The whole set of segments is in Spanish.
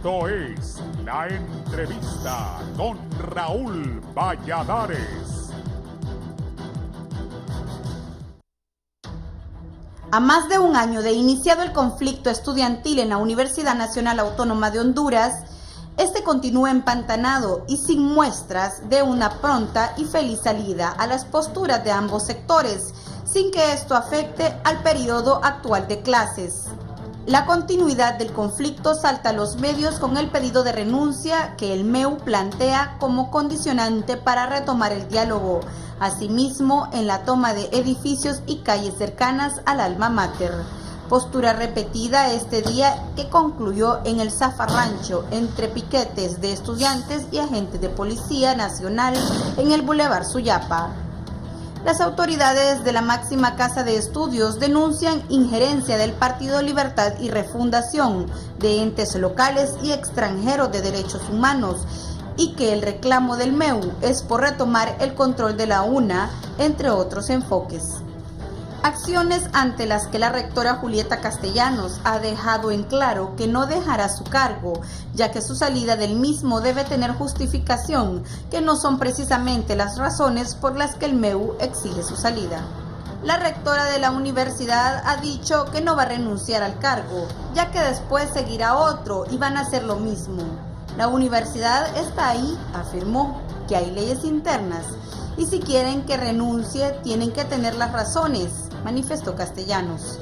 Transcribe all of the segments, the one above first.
Esto es La Entrevista con Raúl Valladares. A más de un año de iniciado el conflicto estudiantil en la Universidad Nacional Autónoma de Honduras, este continúa empantanado y sin muestras de una pronta y feliz salida a las posturas de ambos sectores, sin que esto afecte al periodo actual de clases. La continuidad del conflicto salta a los medios con el pedido de renuncia que el MEU plantea como condicionante para retomar el diálogo, asimismo en la toma de edificios y calles cercanas al alma mater. Postura repetida este día que concluyó en el zafarrancho entre piquetes de estudiantes y agentes de Policía Nacional en el Boulevard Suyapa. Las autoridades de la máxima casa de estudios denuncian injerencia del Partido Libertad y Refundación de entes locales y extranjeros de derechos humanos y que el reclamo del MEU es por retomar el control de la UNA, entre otros enfoques. Acciones ante las que la rectora Julieta Castellanos ha dejado en claro que no dejará su cargo, ya que su salida del mismo debe tener justificación, que no son precisamente las razones por las que el MEU exige su salida. La rectora de la universidad ha dicho que no va a renunciar al cargo, ya que después seguirá otro y van a hacer lo mismo. La universidad está ahí, afirmó, que hay leyes internas, y si quieren que renuncie tienen que tener las razones, manifestó Castellanos.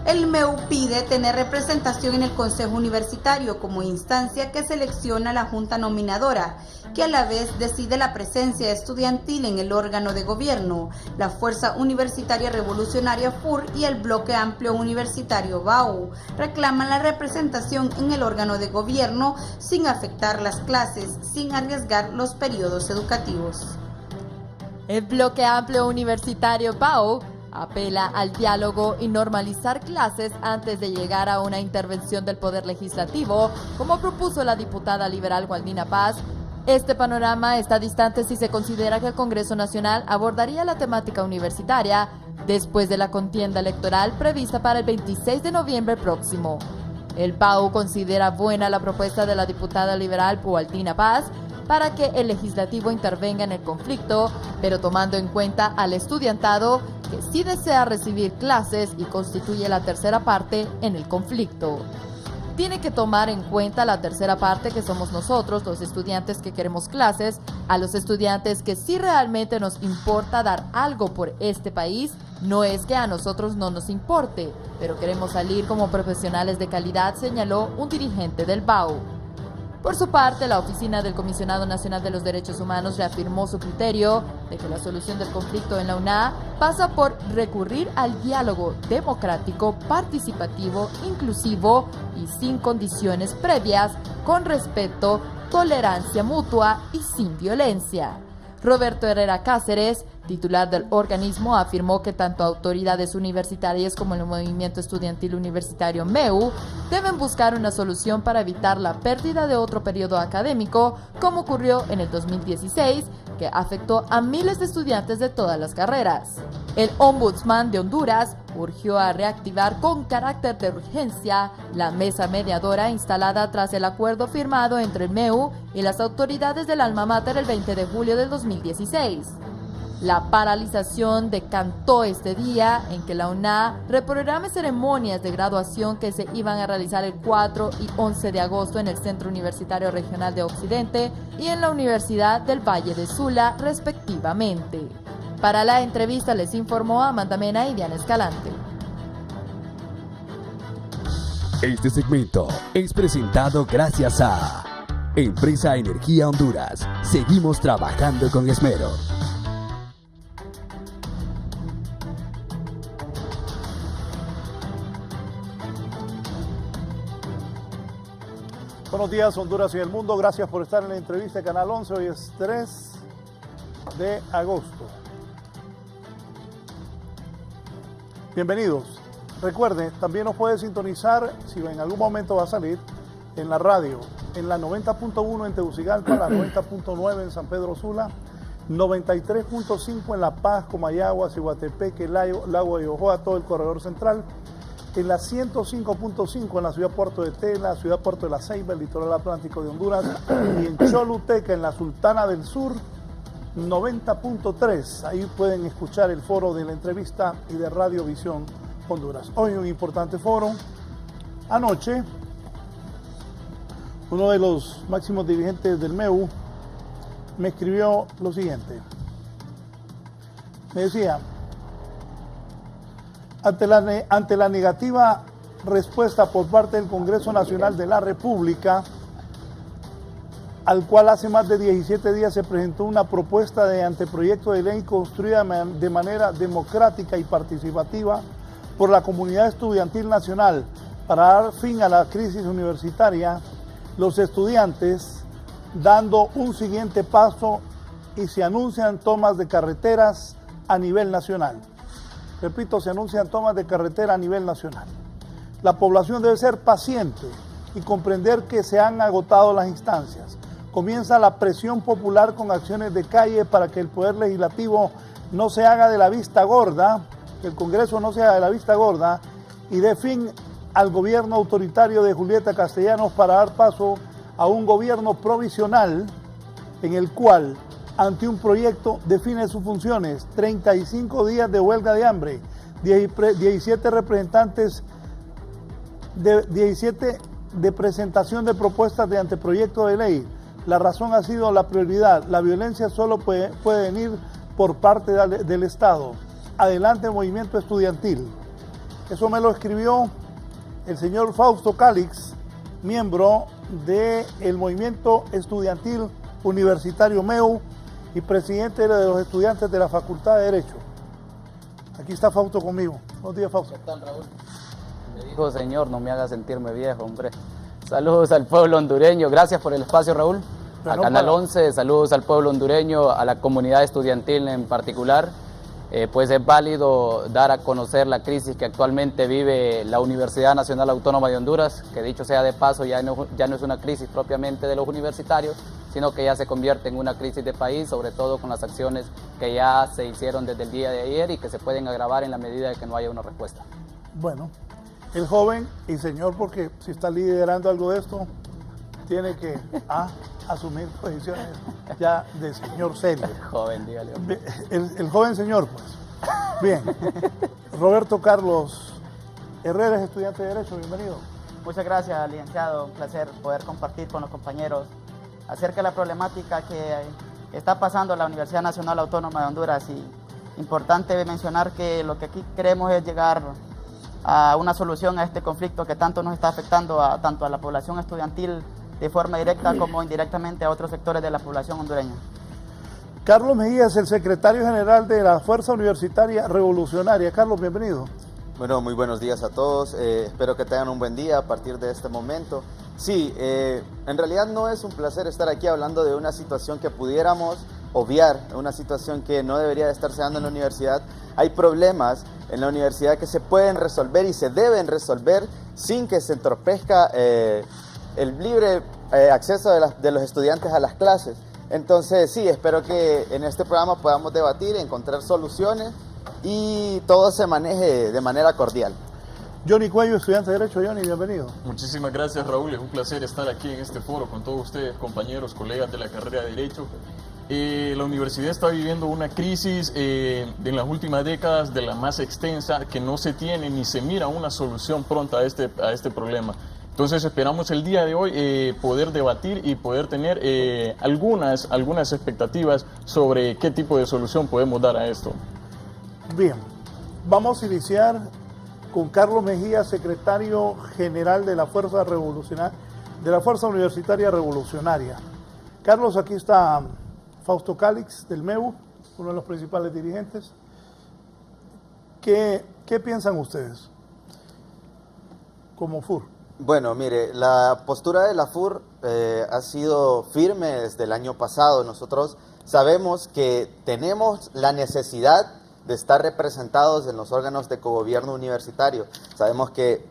El MEU pide tener representación en el Consejo Universitario como instancia que selecciona la Junta Nominadora, que a la vez decide la presencia estudiantil en el órgano de gobierno, la Fuerza Universitaria Revolucionaria FUR y el Bloque Amplio Universitario BAU. Reclaman la representación en el órgano de gobierno sin afectar las clases, sin arriesgar los periodos educativos. El Bloque Amplio Universitario BAU apela al diálogo y normalizar clases antes de llegar a una intervención del Poder Legislativo, como propuso la diputada liberal Waldina Paz. Este panorama está distante si se considera que el Congreso Nacional abordaría la temática universitaria después de la contienda electoral prevista para el 26 de noviembre próximo. El BAU considera buena la propuesta de la diputada liberal Waldina Paz para que el legislativo intervenga en el conflicto, pero tomando en cuenta al estudiantado que sí desea recibir clases y constituye la tercera parte en el conflicto. Tiene que tomar en cuenta la tercera parte, que somos nosotros, los estudiantes que queremos clases, a los estudiantes que sí realmente nos importa dar algo por este país. No es que a nosotros no nos importe, pero queremos salir como profesionales de calidad, señaló un dirigente del BAU. Por su parte, la Oficina del Comisionado Nacional de los Derechos Humanos reafirmó su criterio de que la solución del conflicto en la UNA pasa por recurrir al diálogo democrático, participativo, inclusivo y sin condiciones previas, con respeto, tolerancia mutua y sin violencia. Roberto Herrera Cáceres, titular del organismo, afirmó que tanto autoridades universitarias como el movimiento estudiantil universitario MEU deben buscar una solución para evitar la pérdida de otro periodo académico, como ocurrió en el 2016, que afectó a miles de estudiantes de todas las carreras. El ombudsman de Honduras urgió a reactivar con carácter de urgencia la mesa mediadora instalada tras el acuerdo firmado entre el MEU y las autoridades del alma mater el 20 de julio del 2016. La paralización decantó este día en que la UNA reprograme ceremonias de graduación que se iban a realizar el 4 y 11 de agosto en el Centro Universitario Regional de Occidente y en la Universidad del Valle de Sula, respectivamente. Para la entrevista les informó Amanda Mena y Diana Escalante. Este segmento es presentado gracias a Empresa Energía Honduras. Seguimos trabajando con esmero. Buenos días, Honduras y el mundo. Gracias por estar en la entrevista de Canal 11. Hoy es 3 de agosto. Bienvenidos. Recuerde, también nos puede sintonizar, si en algún momento va a salir, en la radio, en la 90.1 en Tegucigalpa, la 90.9 en San Pedro Sula, 93.5 en La Paz, Comayagua, Ciguatepeque, Lago de Ojoa, todo el corredor central, en la 105.5 en la ciudad Puerto de Tela, ciudad Puerto de la Ceiba, el litoral atlántico de Honduras, y en Choluteca, en la Sultana del Sur, 90.3. Ahí pueden escuchar el foro de la entrevista y de Radiovisión Honduras. Hoy un importante foro. Anoche, uno de los máximos dirigentes del MEU me escribió lo siguiente. Me decía, ante la negativa respuesta por parte del Congreso Nacional de la República, al cual hace más de 17 días se presentó una propuesta de anteproyecto de ley construida de manera democrática y participativa por la comunidad estudiantil nacional para dar fin a la crisis universitaria, los estudiantes dando un siguiente paso y se anuncian tomas de carreteras a nivel nacional. Repito, se anuncian tomas de carretera a nivel nacional. La población debe ser paciente y comprender que se han agotado las instancias. Comienza la presión popular con acciones de calle para que el Poder Legislativo no se haga de la vista gorda, que el Congreso no se haga de la vista gorda y dé fin al gobierno autoritario de Julieta Castellanos para dar paso a un gobierno provisional en el cual, ante un proyecto, define sus funciones, 35 días de huelga de hambre, 17 representantes, 17 de presentación de propuestas de anteproyecto de ley. La razón ha sido la prioridad. La violencia solo puede venir por parte del Estado. Adelante, movimiento estudiantil. Eso me lo escribió el señor Fausto Calix, miembro del movimiento estudiantil universitario MEU y presidente de los estudiantes de la Facultad de Derecho. Aquí está Fausto conmigo. Buenos días, Fausto. ¿Qué tal, Raúl? Me dijo, señor, no me haga sentirme viejo, hombre. Saludos al pueblo hondureño. Gracias por el espacio, Raúl. A Canal 11, saludos al pueblo hondureño, a la comunidad estudiantil en particular. Pues es válido dar a conocer la crisis que actualmente vive la Universidad Nacional Autónoma de Honduras, que dicho sea de paso ya no es una crisis propiamente de los universitarios, sino que ya se convierte en una crisis de país, sobre todo con las acciones que ya se hicieron desde el día de ayer y que se pueden agravar en la medida de que no haya una respuesta. Bueno, el joven y señor, porque si está liderando algo de esto, tiene que asumir posiciones ya de señor serio. Joven, dígale. Hombre. El joven señor, pues. Bien. Roberto Carlos Herrera es estudiante de Derecho, bienvenido. Muchas gracias, licenciado. Un placer poder compartir con los compañeros acerca de la problemática que está pasando en la Universidad Nacional Autónoma de Honduras. Y importante mencionar que lo que aquí queremos es llegar a una solución a este conflicto que tanto nos está afectando tanto a la población estudiantil de forma directa como indirectamente a otros sectores de la población hondureña. Carlos Mejía es el secretario general de la Fuerza Universitaria Revolucionaria. Carlos, bienvenido. Bueno, muy buenos días a todos. Espero que tengan un buen día a partir de este momento. Sí, en realidad no es un placer estar aquí hablando de una situación que pudiéramos obviar, una situación que no debería de estarse dando en la universidad. Hay problemas en la universidad que se pueden resolver y se deben resolver sin que se entorpezca el libre acceso de los estudiantes a las clases. Entonces sí, espero que en este programa podamos debatir, encontrar soluciones y todo se maneje de manera cordial. Johnny Cuello, estudiante de Derecho. Johnny, bienvenido. Muchísimas gracias, Raúl. Es un placer estar aquí en este foro con todos ustedes, compañeros, colegas de la carrera de Derecho. La universidad está viviendo una crisis en las últimas décadas de la más extensa, que no se tiene ni se mira una solución pronta a este problema. Entonces esperamos el día de hoy poder debatir y poder tener algunas expectativas sobre qué tipo de solución podemos dar a esto. Bien, vamos a iniciar con Carlos Mejía, secretario general de la Fuerza Universitaria Revolucionaria. Carlos, aquí está Fausto Calix del MEU, uno de los principales dirigentes. ¿Qué piensan ustedes como FUR? Bueno, mire, la postura de la FUR ha sido firme desde el año pasado. Nosotros sabemos que tenemos la necesidad de estar representados en los órganos de cogobierno universitario. Sabemos que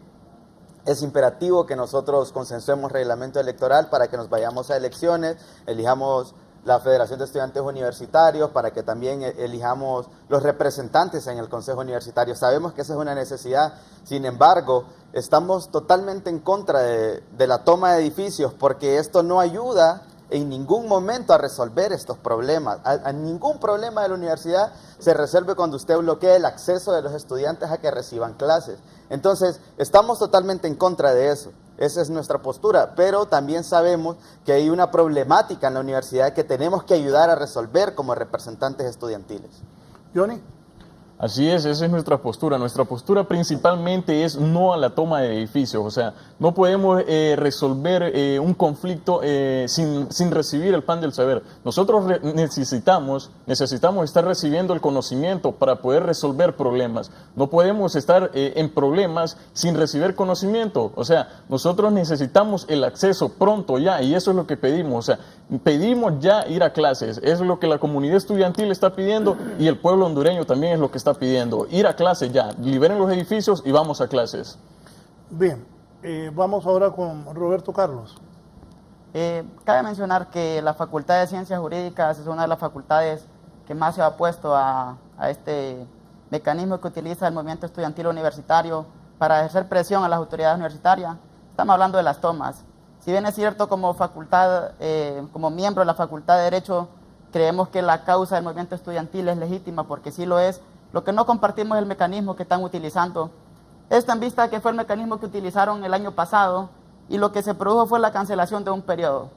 es imperativo que nosotros consensuemos reglamento electoral para que nos vayamos a elecciones, elijamos la Federación de Estudiantes Universitarios, para que también elijamos los representantes en el Consejo Universitario. Sabemos que esa es una necesidad, sin embargo, estamos totalmente en contra de la toma de edificios, porque esto no ayuda en ningún momento a resolver estos problemas. A ningún problema de la universidad se resuelve cuando usted bloquea el acceso de los estudiantes a que reciban clases. Entonces, estamos totalmente en contra de eso. Esa es nuestra postura, pero también sabemos que hay una problemática en la universidad que tenemos que ayudar a resolver como representantes estudiantiles. Johnny. Así es, esa es nuestra postura. Nuestra postura principalmente es no a la toma de edificios. O sea, no podemos resolver un conflicto sin recibir el pan del saber. Nosotros necesitamos estar recibiendo el conocimiento para poder resolver problemas. No podemos estar en problemas sin recibir conocimiento. O sea, nosotros necesitamos el acceso pronto ya, y eso es lo que pedimos. O sea, pedimos ya ir a clases. Eso es lo que la comunidad estudiantil está pidiendo, y el pueblo hondureño también es lo que está pidiendo. Ir a clases ya, liberen los edificios y vamos a clases. Bien, vamos ahora con Roberto Carlos. Cabe mencionar que la Facultad de Ciencias Jurídicas es una de las facultades que más se ha opuesto a este mecanismo que utiliza el movimiento estudiantil universitario para ejercer presión a las autoridades universitarias. Estamos hablando de las tomas. Si bien es cierto, como facultad, como miembro de la Facultad de Derecho, creemos que la causa del movimiento estudiantil es legítima, porque sí lo es. Lo que no compartimos es el mecanismo que están utilizando. Esto en vista que fue el mecanismo que utilizaron el año pasado, y lo que se produjo fue la cancelación de un periodo.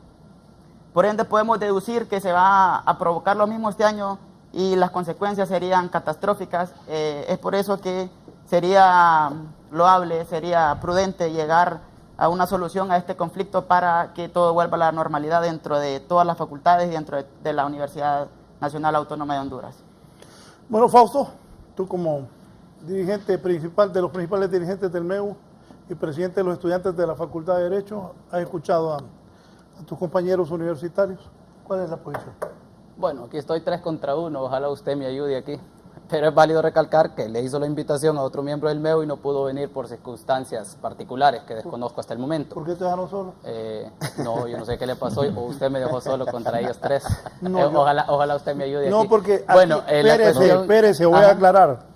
Por ende, podemos deducir que se va a provocar lo mismo este año y las consecuencias serían catastróficas. Es por eso que sería loable, sería prudente llegar a una solución a este conflicto para que todo vuelva a la normalidad dentro de todas las facultades y dentro de la Universidad Nacional Autónoma de Honduras. Bueno, Fausto, tú como dirigente principal de los principales dirigentes del MEU y presidente de los estudiantes de la Facultad de Derecho, has escuchado a tus compañeros universitarios. ¿Cuál es la posición? Bueno, aquí estoy 3 contra 1, ojalá usted me ayude aquí. Pero es válido recalcar que le hizo la invitación a otro miembro del MEU y no pudo venir por circunstancias particulares que desconozco hasta el momento. ¿Por qué te dejaron solo? No, yo no sé qué le pasó, o usted me dejó solo contra ellos 3. No, ojalá usted me ayude no, aquí. Porque aquí, bueno, espérese, voy a aclarar.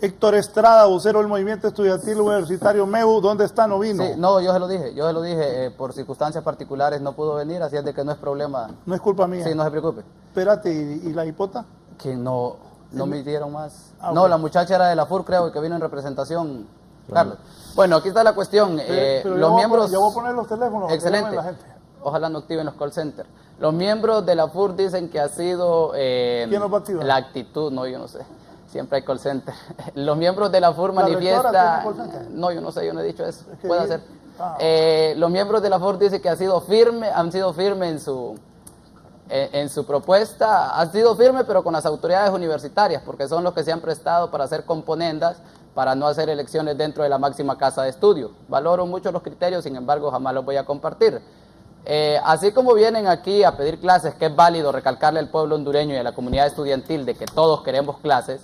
Héctor Estrada, vocero del Movimiento Estudiantil Universitario MEU, ¿dónde está? No vino. Sí, no, yo se lo dije, por circunstancias particulares no pudo venir, así es de que no es problema. No es culpa mía. Sí, no se preocupe. Espérate, ¿y la hipota? Que no me dieron más. No, okay. La muchacha era de la FUR, creo, que vino en representación, Carlos. Bueno, aquí está la cuestión. Pero los miembros... Yo voy a poner los teléfonos. Excelente. La gente. Ojalá no activen los call centers. Los miembros de la FUR dicen que ha sido... ¿Quién los va a activar? La actitud, no, yo no sé. Siempre hay call center. Los miembros de la FUR manifiestan... No, yo no sé, yo no he dicho eso. Es que puede ser. Los miembros de la FUR dicen que han sido firmes en su propuesta. Han sido firmes, pero con las autoridades universitarias, porque son los que se han prestado para hacer componendas, para no hacer elecciones dentro de la máxima casa de estudio. Valoro mucho los criterios, sin embargo, jamás los voy a compartir. Así como vienen aquí a pedir clases, que es válido recalcarle al pueblo hondureño y a la comunidad estudiantil de que todos queremos clases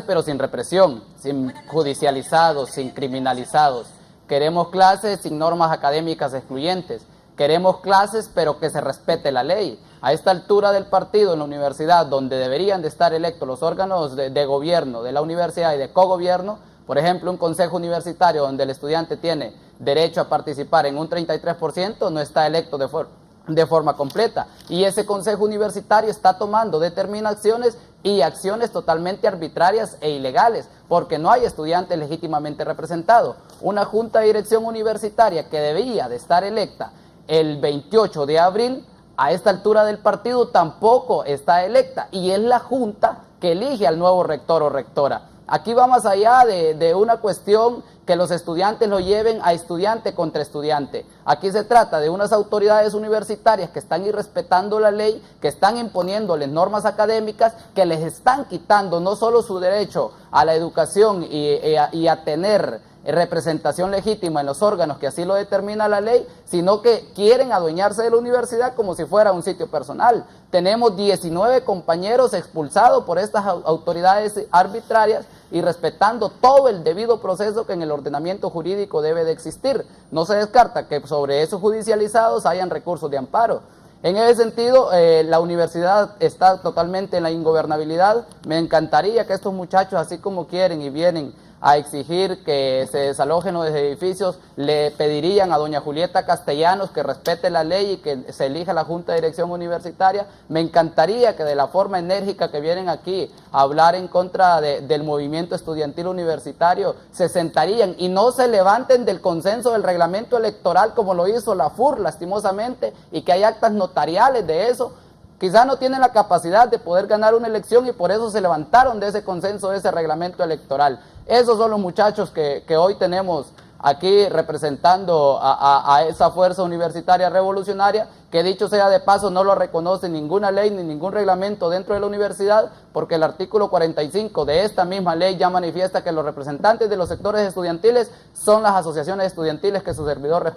pero sin represión, sin judicializados, sin criminalizados. Queremos clases sin normas académicas excluyentes. Queremos clases pero que se respete la ley. A esta altura del partido en la universidad, donde deberían de estar electos los órganos de gobierno de la universidad y de cogobierno, por ejemplo, un consejo universitario donde el estudiante tiene derecho a participar en un 33%, no está electo de forma completa. Y ese consejo universitario está tomando determinaciones y acciones totalmente arbitrarias e ilegales, porque no hay estudiante legítimamente representado. Una junta de dirección universitaria que debía de estar electa el 28 de abril, a esta altura del partido tampoco está electa, y es la junta que elige al nuevo rector o rectora. Aquí va más allá de una cuestión que los estudiantes lo lleven a estudiante contra estudiante. Aquí se trata de unas autoridades universitarias que están irrespetando la ley, que están imponiéndoles normas académicas, que les están quitando no solo su derecho a la educación y a tener representación legítima en los órganos que así lo determina la ley, sino que quieren adueñarse de la universidad como si fuera un sitio personal. Tenemos 19 compañeros expulsados por estas autoridades arbitrarias y respetando todo el debido proceso que en el ordenamiento jurídico debe de existir. No se descarta que sobre esos judicializados hayan recursos de amparo. En ese sentido, la universidad está totalmente en la ingobernabilidad. Me encantaría que estos muchachos, así como quieren y vienen a exigir que se desalojen los edificios, le pedirían a doña Julieta Castellanos que respete la ley y que se elija la Junta de Dirección Universitaria. Me encantaría que de la forma enérgica que vienen aquí a hablar en contra del movimiento estudiantil universitario, se sentarían y no se levanten del consenso del reglamento electoral como lo hizo la FUR lastimosamente, y que hay actas notariales de eso. Quizás no tienen la capacidad de poder ganar una elección y por eso se levantaron de ese consenso, de ese reglamento electoral. Esos son los muchachos que hoy tenemos aquí representando a esa fuerza universitaria revolucionaria, que dicho sea de paso no lo reconoce ninguna ley ni ningún reglamento dentro de la universidad, porque el artículo 45 de esta misma ley ya manifiesta que los representantes de los sectores estudiantiles son las asociaciones estudiantiles que su servidor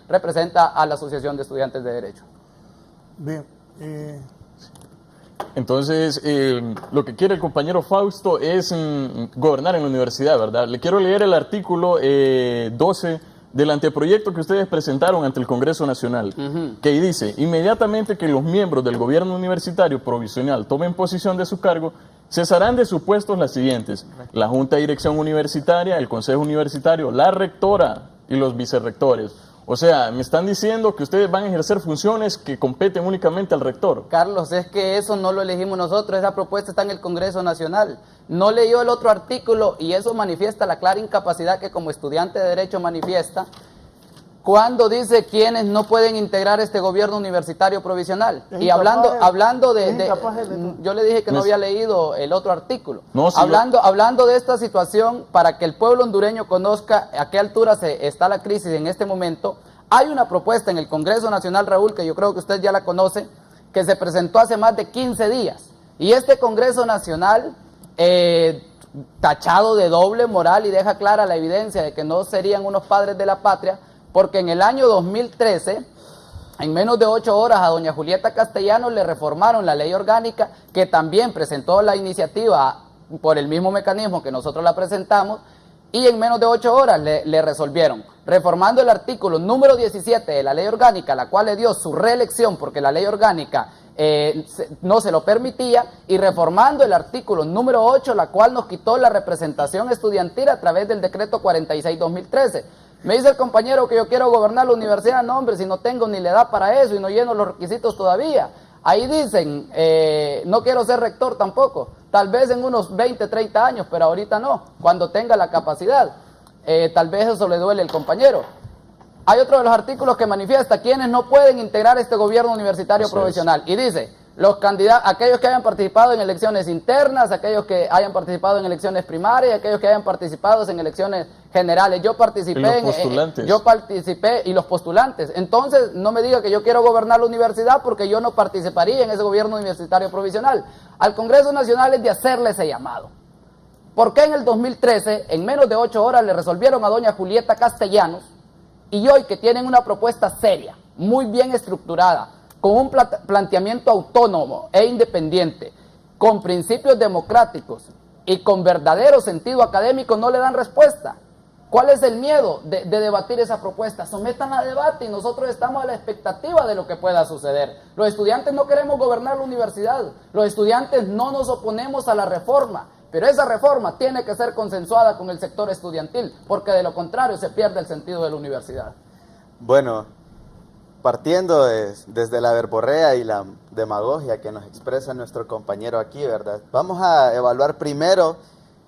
representa a la Asociación de Estudiantes de Derecho. Bien. Entonces, lo que quiere el compañero Fausto es gobernar en la universidad, ¿verdad? Le quiero leer el artículo 12 del anteproyecto que ustedes presentaron ante el Congreso Nacional, que dice: inmediatamente que los miembros del gobierno universitario provisional tomen posesión de su cargo, cesarán de sus puestos las siguientes: la Junta de Dirección Universitaria, el Consejo Universitario, la rectora y los vicerrectores. O sea, me están diciendo que ustedes van a ejercer funciones que competen únicamente al rector. Carlos, es que eso no lo elegimos nosotros, esa propuesta está en el Congreso Nacional. No leyó el otro artículo y eso manifiesta la clara incapacidad que como estudiante de Derecho manifiesta cuando dice quienes no pueden integrar este gobierno universitario provisional. Y hablando de yo le dije que no había leído el otro artículo. No, sí, hablando de esta situación, para que el pueblo hondureño conozca a qué altura está la crisis en este momento, hay una propuesta en el Congreso Nacional, Raúl, que yo creo que usted ya la conoce, que se presentó hace más de 15 días. Y este Congreso Nacional, tachado de doble moral, y deja clara la evidencia de que no serían unos padres de la patria, porque en el año 2013, en menos de 8 horas, a doña Julieta Castellanos le reformaron la ley orgánica, que también presentó la iniciativa por el mismo mecanismo que nosotros la presentamos, y en menos de 8 horas le resolvieron, reformando el artículo número 17 de la ley orgánica, la cual le dio su reelección porque la ley orgánica no se lo permitía, y reformando el artículo número 8, la cual nos quitó la representación estudiantil a través del decreto 46-2013. Me dice el compañero que yo quiero gobernar la universidad. No, hombre, si no tengo ni la edad para eso y no lleno los requisitos todavía. Ahí dicen, no quiero ser rector tampoco, tal vez en unos 20, 30 años, pero ahorita no, cuando tenga la capacidad. Tal vez eso le duele al compañero. Hay otro de los artículos que manifiesta quienes no pueden integrar este gobierno universitario provisional. Y dice, los candidatos, aquellos que hayan participado en elecciones internas, aquellos que hayan participado en elecciones primarias, aquellos que hayan participado en elecciones generales. Yo participé y los postulantes. Entonces, no me diga que yo quiero gobernar la universidad porque yo no participaría en ese gobierno universitario provisional. Al Congreso Nacional es de hacerle ese llamado. ¿Por qué en el 2013, en menos de 8 horas, le resolvieron a doña Julieta Castellanos, y hoy que tienen una propuesta seria, muy bien estructurada, con un planteamiento autónomo e independiente, con principios democráticos y con verdadero sentido académico, no le dan respuesta? ¿Cuál es el miedo de debatir esa propuesta? Sometan a debate y nosotros estamos a la expectativa de lo que pueda suceder. Los estudiantes no queremos gobernar la universidad, los estudiantes no nos oponemos a la reforma, pero esa reforma tiene que ser consensuada con el sector estudiantil, porque de lo contrario se pierde el sentido de la universidad. Bueno, partiendo desde la verborrea y la demagogia que nos expresa nuestro compañero aquí, ¿verdad? Vamos a evaluar primero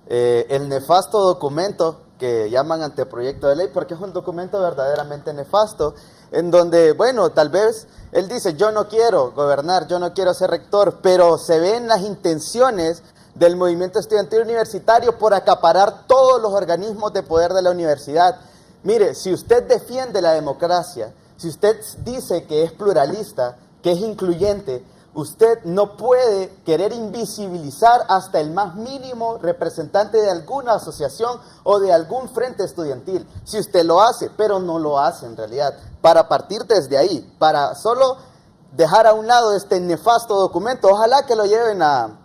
el nefasto documento que llaman anteproyecto de ley, porque es un documento verdaderamente nefasto, en donde, bueno, tal vez él dice, yo no quiero gobernar, yo no quiero ser rector, pero se ven las intenciones del movimiento estudiantil universitario por acaparar todos los organismos de poder de la universidad. Mire, si usted defiende la democracia, si usted dice que es pluralista, que es incluyente, usted no puede querer invisibilizar hasta el más mínimo representante de alguna asociación o de algún frente estudiantil. Si usted lo hace, pero no lo hace en realidad, para partir desde ahí, para solo dejar a un lado este nefasto documento, ojalá que lo lleven a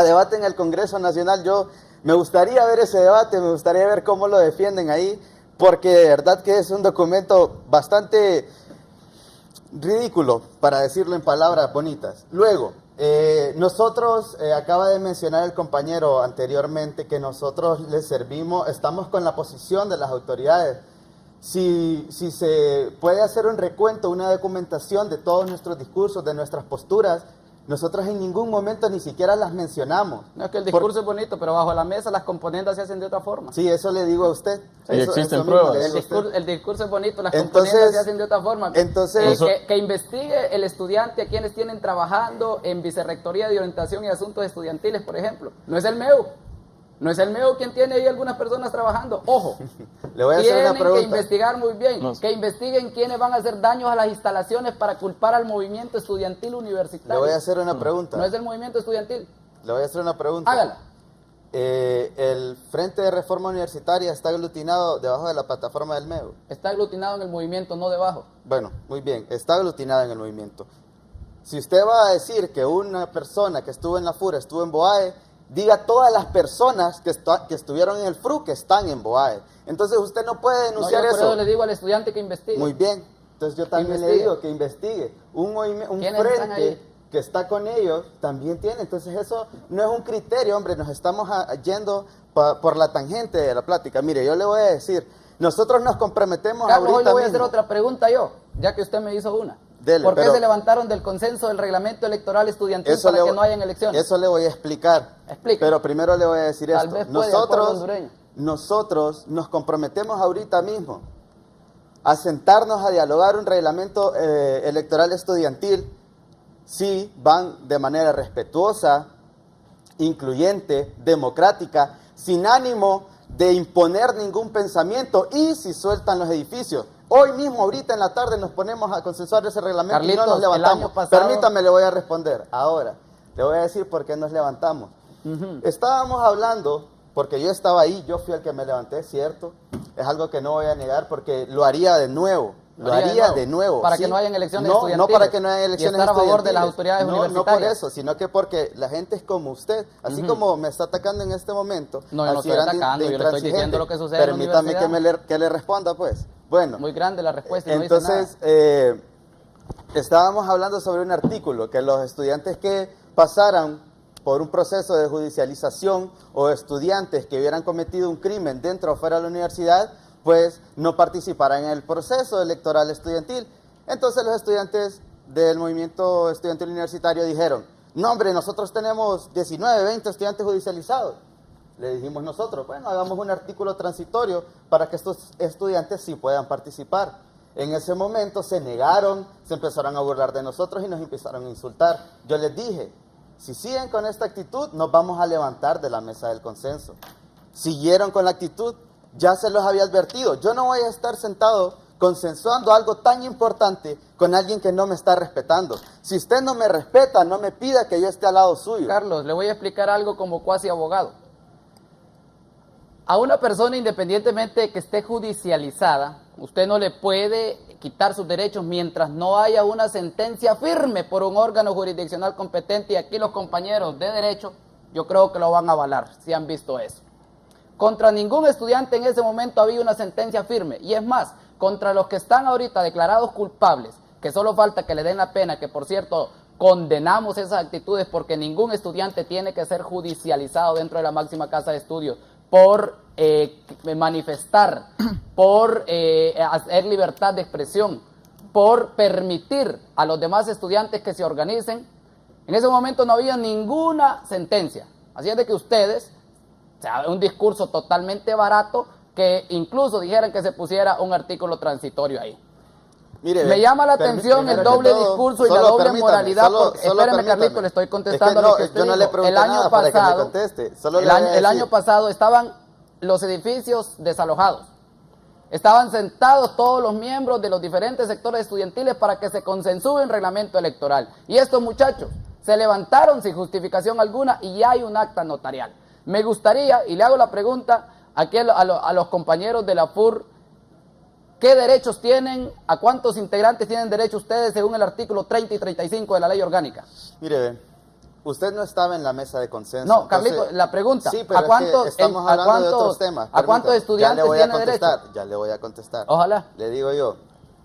debate en el Congreso Nacional. Yo me gustaría ver ese debate, me gustaría ver cómo lo defienden ahí, porque de verdad que es un documento bastante ridículo, para decirlo en palabras bonitas. Luego, nosotros, acaba de mencionar el compañero anteriormente, que nosotros les servimos, estamos con la posición de las autoridades. Si se puede hacer un recuento, una documentación de todos nuestros discursos, de nuestras posturas, nosotros en ningún momento ni siquiera las mencionamos. No, es que el discurso es bonito, pero bajo la mesa las componendas se hacen de otra forma. Sí, eso le digo a usted. Y existen pruebas. El discurso es bonito, las componendas se hacen de otra forma. Entonces, que investigue el estudiante a quienes tienen trabajando en Vicerrectoría de Orientación y Asuntos Estudiantiles, por ejemplo. No es el MEU. No es el MEU quien tiene ahí algunas personas trabajando. Ojo, le voy a hacer una tienen pregunta. que investigar muy bien, que investiguen quiénes van a hacer daños a las instalaciones para culpar al movimiento estudiantil universitario. Le voy a hacer una pregunta. No es del movimiento estudiantil. Le voy a hacer una pregunta. Hágala. El Frente de Reforma Universitaria está aglutinado debajo de la plataforma del MEU. Está aglutinado en el movimiento, no debajo. Bueno, muy bien, está aglutinado en el movimiento. Si usted va a decir que una persona que estuvo en la FURA estuvo en BOAE, diga todas las personas que estuvieron en el FRU que están en BOAE. Entonces usted no puede denunciar Por eso. eso le digo al estudiante que investigue. Muy bien, entonces yo también le digo que investigue. Un frente que está con ellos también tiene. Entonces eso no es un criterio, hombre, nos estamos yendo por la tangente de la plática. Mire, yo le voy a decir, nosotros nos comprometemos Carlos, ahorita hoy le voy a mismo. hacer otra pregunta yo, ya que usted me hizo una. Dele, ¿Por qué pero se levantaron del consenso del reglamento electoral estudiantil eso para que no hayan elecciones? Eso le voy a explicar. Explique. Pero primero le voy a decir Tal esto. vez puede al pueblo hondureño. Nosotros nos comprometemos ahorita mismo a sentarnos a dialogar un reglamento electoral estudiantil si van de manera respetuosa, incluyente, democrática, sin ánimo de imponer ningún pensamiento y si sueltan los edificios. Hoy mismo, ahorita en la tarde, nos ponemos a consensuar ese reglamento. Carlitos, y no nos levantamos. el año pasado... Permítame, le voy a responder. Ahora, le voy a decir por qué nos levantamos. Estábamos hablando, porque yo estaba ahí, yo fui el que me levanté, ¿cierto? Es algo que no voy a negar porque lo haría de nuevo. Lo haría de nuevo. Para ¿sí? que no hayan elecciones No estudiantiles. para que no haya elecciones y estar a favor de las estudiantiles. autoridades universitarias. No por eso, sino que porque la gente es como usted. Así como me está atacando en este momento. No, yo no estoy atacando, yo le estoy diciendo lo que sucede Permítame en la universidad. que le responda, pues. Bueno. Muy grande la respuesta y no entonces, dice nada. Estábamos hablando sobre un artículo, que los estudiantes que pasaran por un proceso de judicialización o estudiantes que hubieran cometido un crimen dentro o fuera de la universidad, pues no participarán en el proceso electoral estudiantil. Entonces los estudiantes del movimiento estudiantil universitario dijeron, no hombre, nosotros tenemos 19, 20 estudiantes judicializados. Le dijimos nosotros, bueno, hagamos un artículo transitorio para que estos estudiantes sí puedan participar. En ese momento se negaron, se empezaron a burlar de nosotros y nos empezaron a insultar. Yo les dije, si siguen con esta actitud, nos vamos a levantar de la mesa del consenso. Siguieron con la actitud, ya se los había advertido. Yo no voy a estar sentado consensuando algo tan importante con alguien que no me está respetando. Si usted no me respeta, no me pida que yo esté al lado suyo. Carlos, le voy a explicar algo como cuasi abogado. A una persona, independientemente de que esté judicializada, usted no le puede quitar sus derechos mientras no haya una sentencia firme por un órgano jurisdiccional competente, y aquí los compañeros de derecho yo creo que lo van a avalar, si han visto eso. Contra ningún estudiante en ese momento había una sentencia firme, y es más, contra los que están ahorita declarados culpables, que solo falta que le den la pena, que por cierto condenamos esas actitudes porque ningún estudiante tiene que ser judicializado dentro de la máxima casa de estudios por manifestar, por hacer libertad de expresión, por permitir a los demás estudiantes que se organicen. En ese momento no había ninguna sentencia. Así es de que ustedes, o sea, un discurso totalmente barato, que incluso dijeran que se pusiera un artículo transitorio ahí. Mire, me llama la atención el doble discurso y la doble moralidad. Espérame, Carlito, le estoy contestando a lo que usted yo no le pregunto nada para que me conteste. El año pasado estaban los edificios desalojados. Estaban sentados todos los miembros de los diferentes sectores estudiantiles para que se consensúe un reglamento electoral. Y estos muchachos se levantaron sin justificación alguna y ya hay un acta notarial. Me gustaría, y le hago la pregunta aquí a los compañeros de la FUR, ¿qué derechos tienen, a cuántos integrantes tienen derecho ustedes según el artículo 30 y 35 de la ley orgánica? Mire, usted no estaba en la mesa de consenso. No, Carlito, entonces, la pregunta, sí, pero ¿a cuántos, estamos hablando de otros temas. ¿a cuántos estudiantes tiene derecho? Ya le voy a contestar. Ojalá. Le digo yo,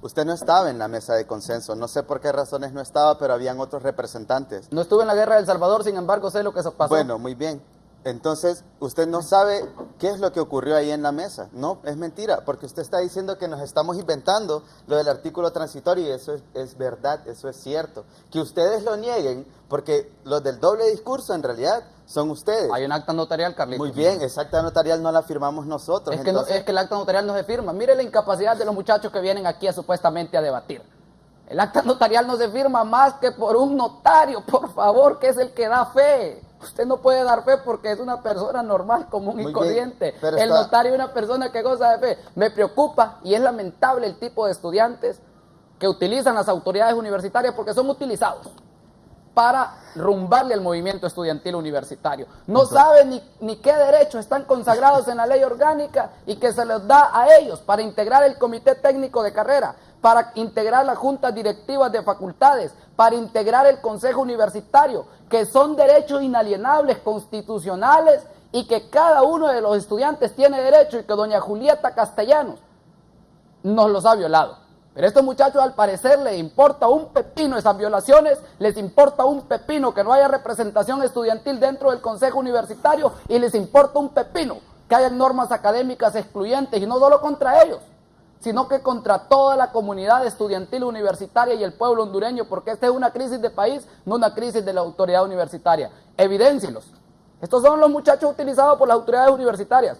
Usted no estaba en la mesa de consenso, no sé por qué razones no estaba, pero habían otros representantes. No estuve en la guerra del Salvador, sin embargo sé lo que pasó. Bueno, muy bien. Entonces, usted no sabe qué es lo que ocurrió ahí en la mesa. No, es mentira, porque usted está diciendo que nos estamos inventando lo del artículo transitorio y eso es verdad, eso es cierto. Que ustedes lo nieguen, porque los del doble discurso en realidad son ustedes. Hay un acta notarial, Carlitos. Muy bien, esa acta notarial no la firmamos nosotros. Es que, es que el acta notarial no se firma. Mire la incapacidad de los muchachos que vienen aquí supuestamente a debatir. El acta notarial no se firma más que por un notario, por favor, que es el que da fe. Usted no puede dar fe porque es una persona normal, común y corriente. El notario es una persona que goza de fe. Me preocupa y es lamentable el tipo de estudiantes que utilizan las autoridades universitarias porque son utilizados para rumbarle al movimiento estudiantil universitario. No saben ni qué derechos están consagrados en la ley orgánica y que se les da a ellos para integrar el comité técnico de carrera, para integrar las juntas directivas de facultades, para integrar el consejo universitario, que son derechos inalienables, constitucionales, y que cada uno de los estudiantes tiene derecho y que doña Julieta Castellanos nos los ha violado. Pero a estos muchachos al parecer les importa un pepino esas violaciones, les importa un pepino que no haya representación estudiantil dentro del consejo universitario y les importa un pepino que haya normas académicas excluyentes y no solo contra ellos, sino que contra toda la comunidad estudiantil universitaria y el pueblo hondureño, porque esta es una crisis de país, no una crisis de la autoridad universitaria. Evidéncielos. Estos son los muchachos utilizados por las autoridades universitarias,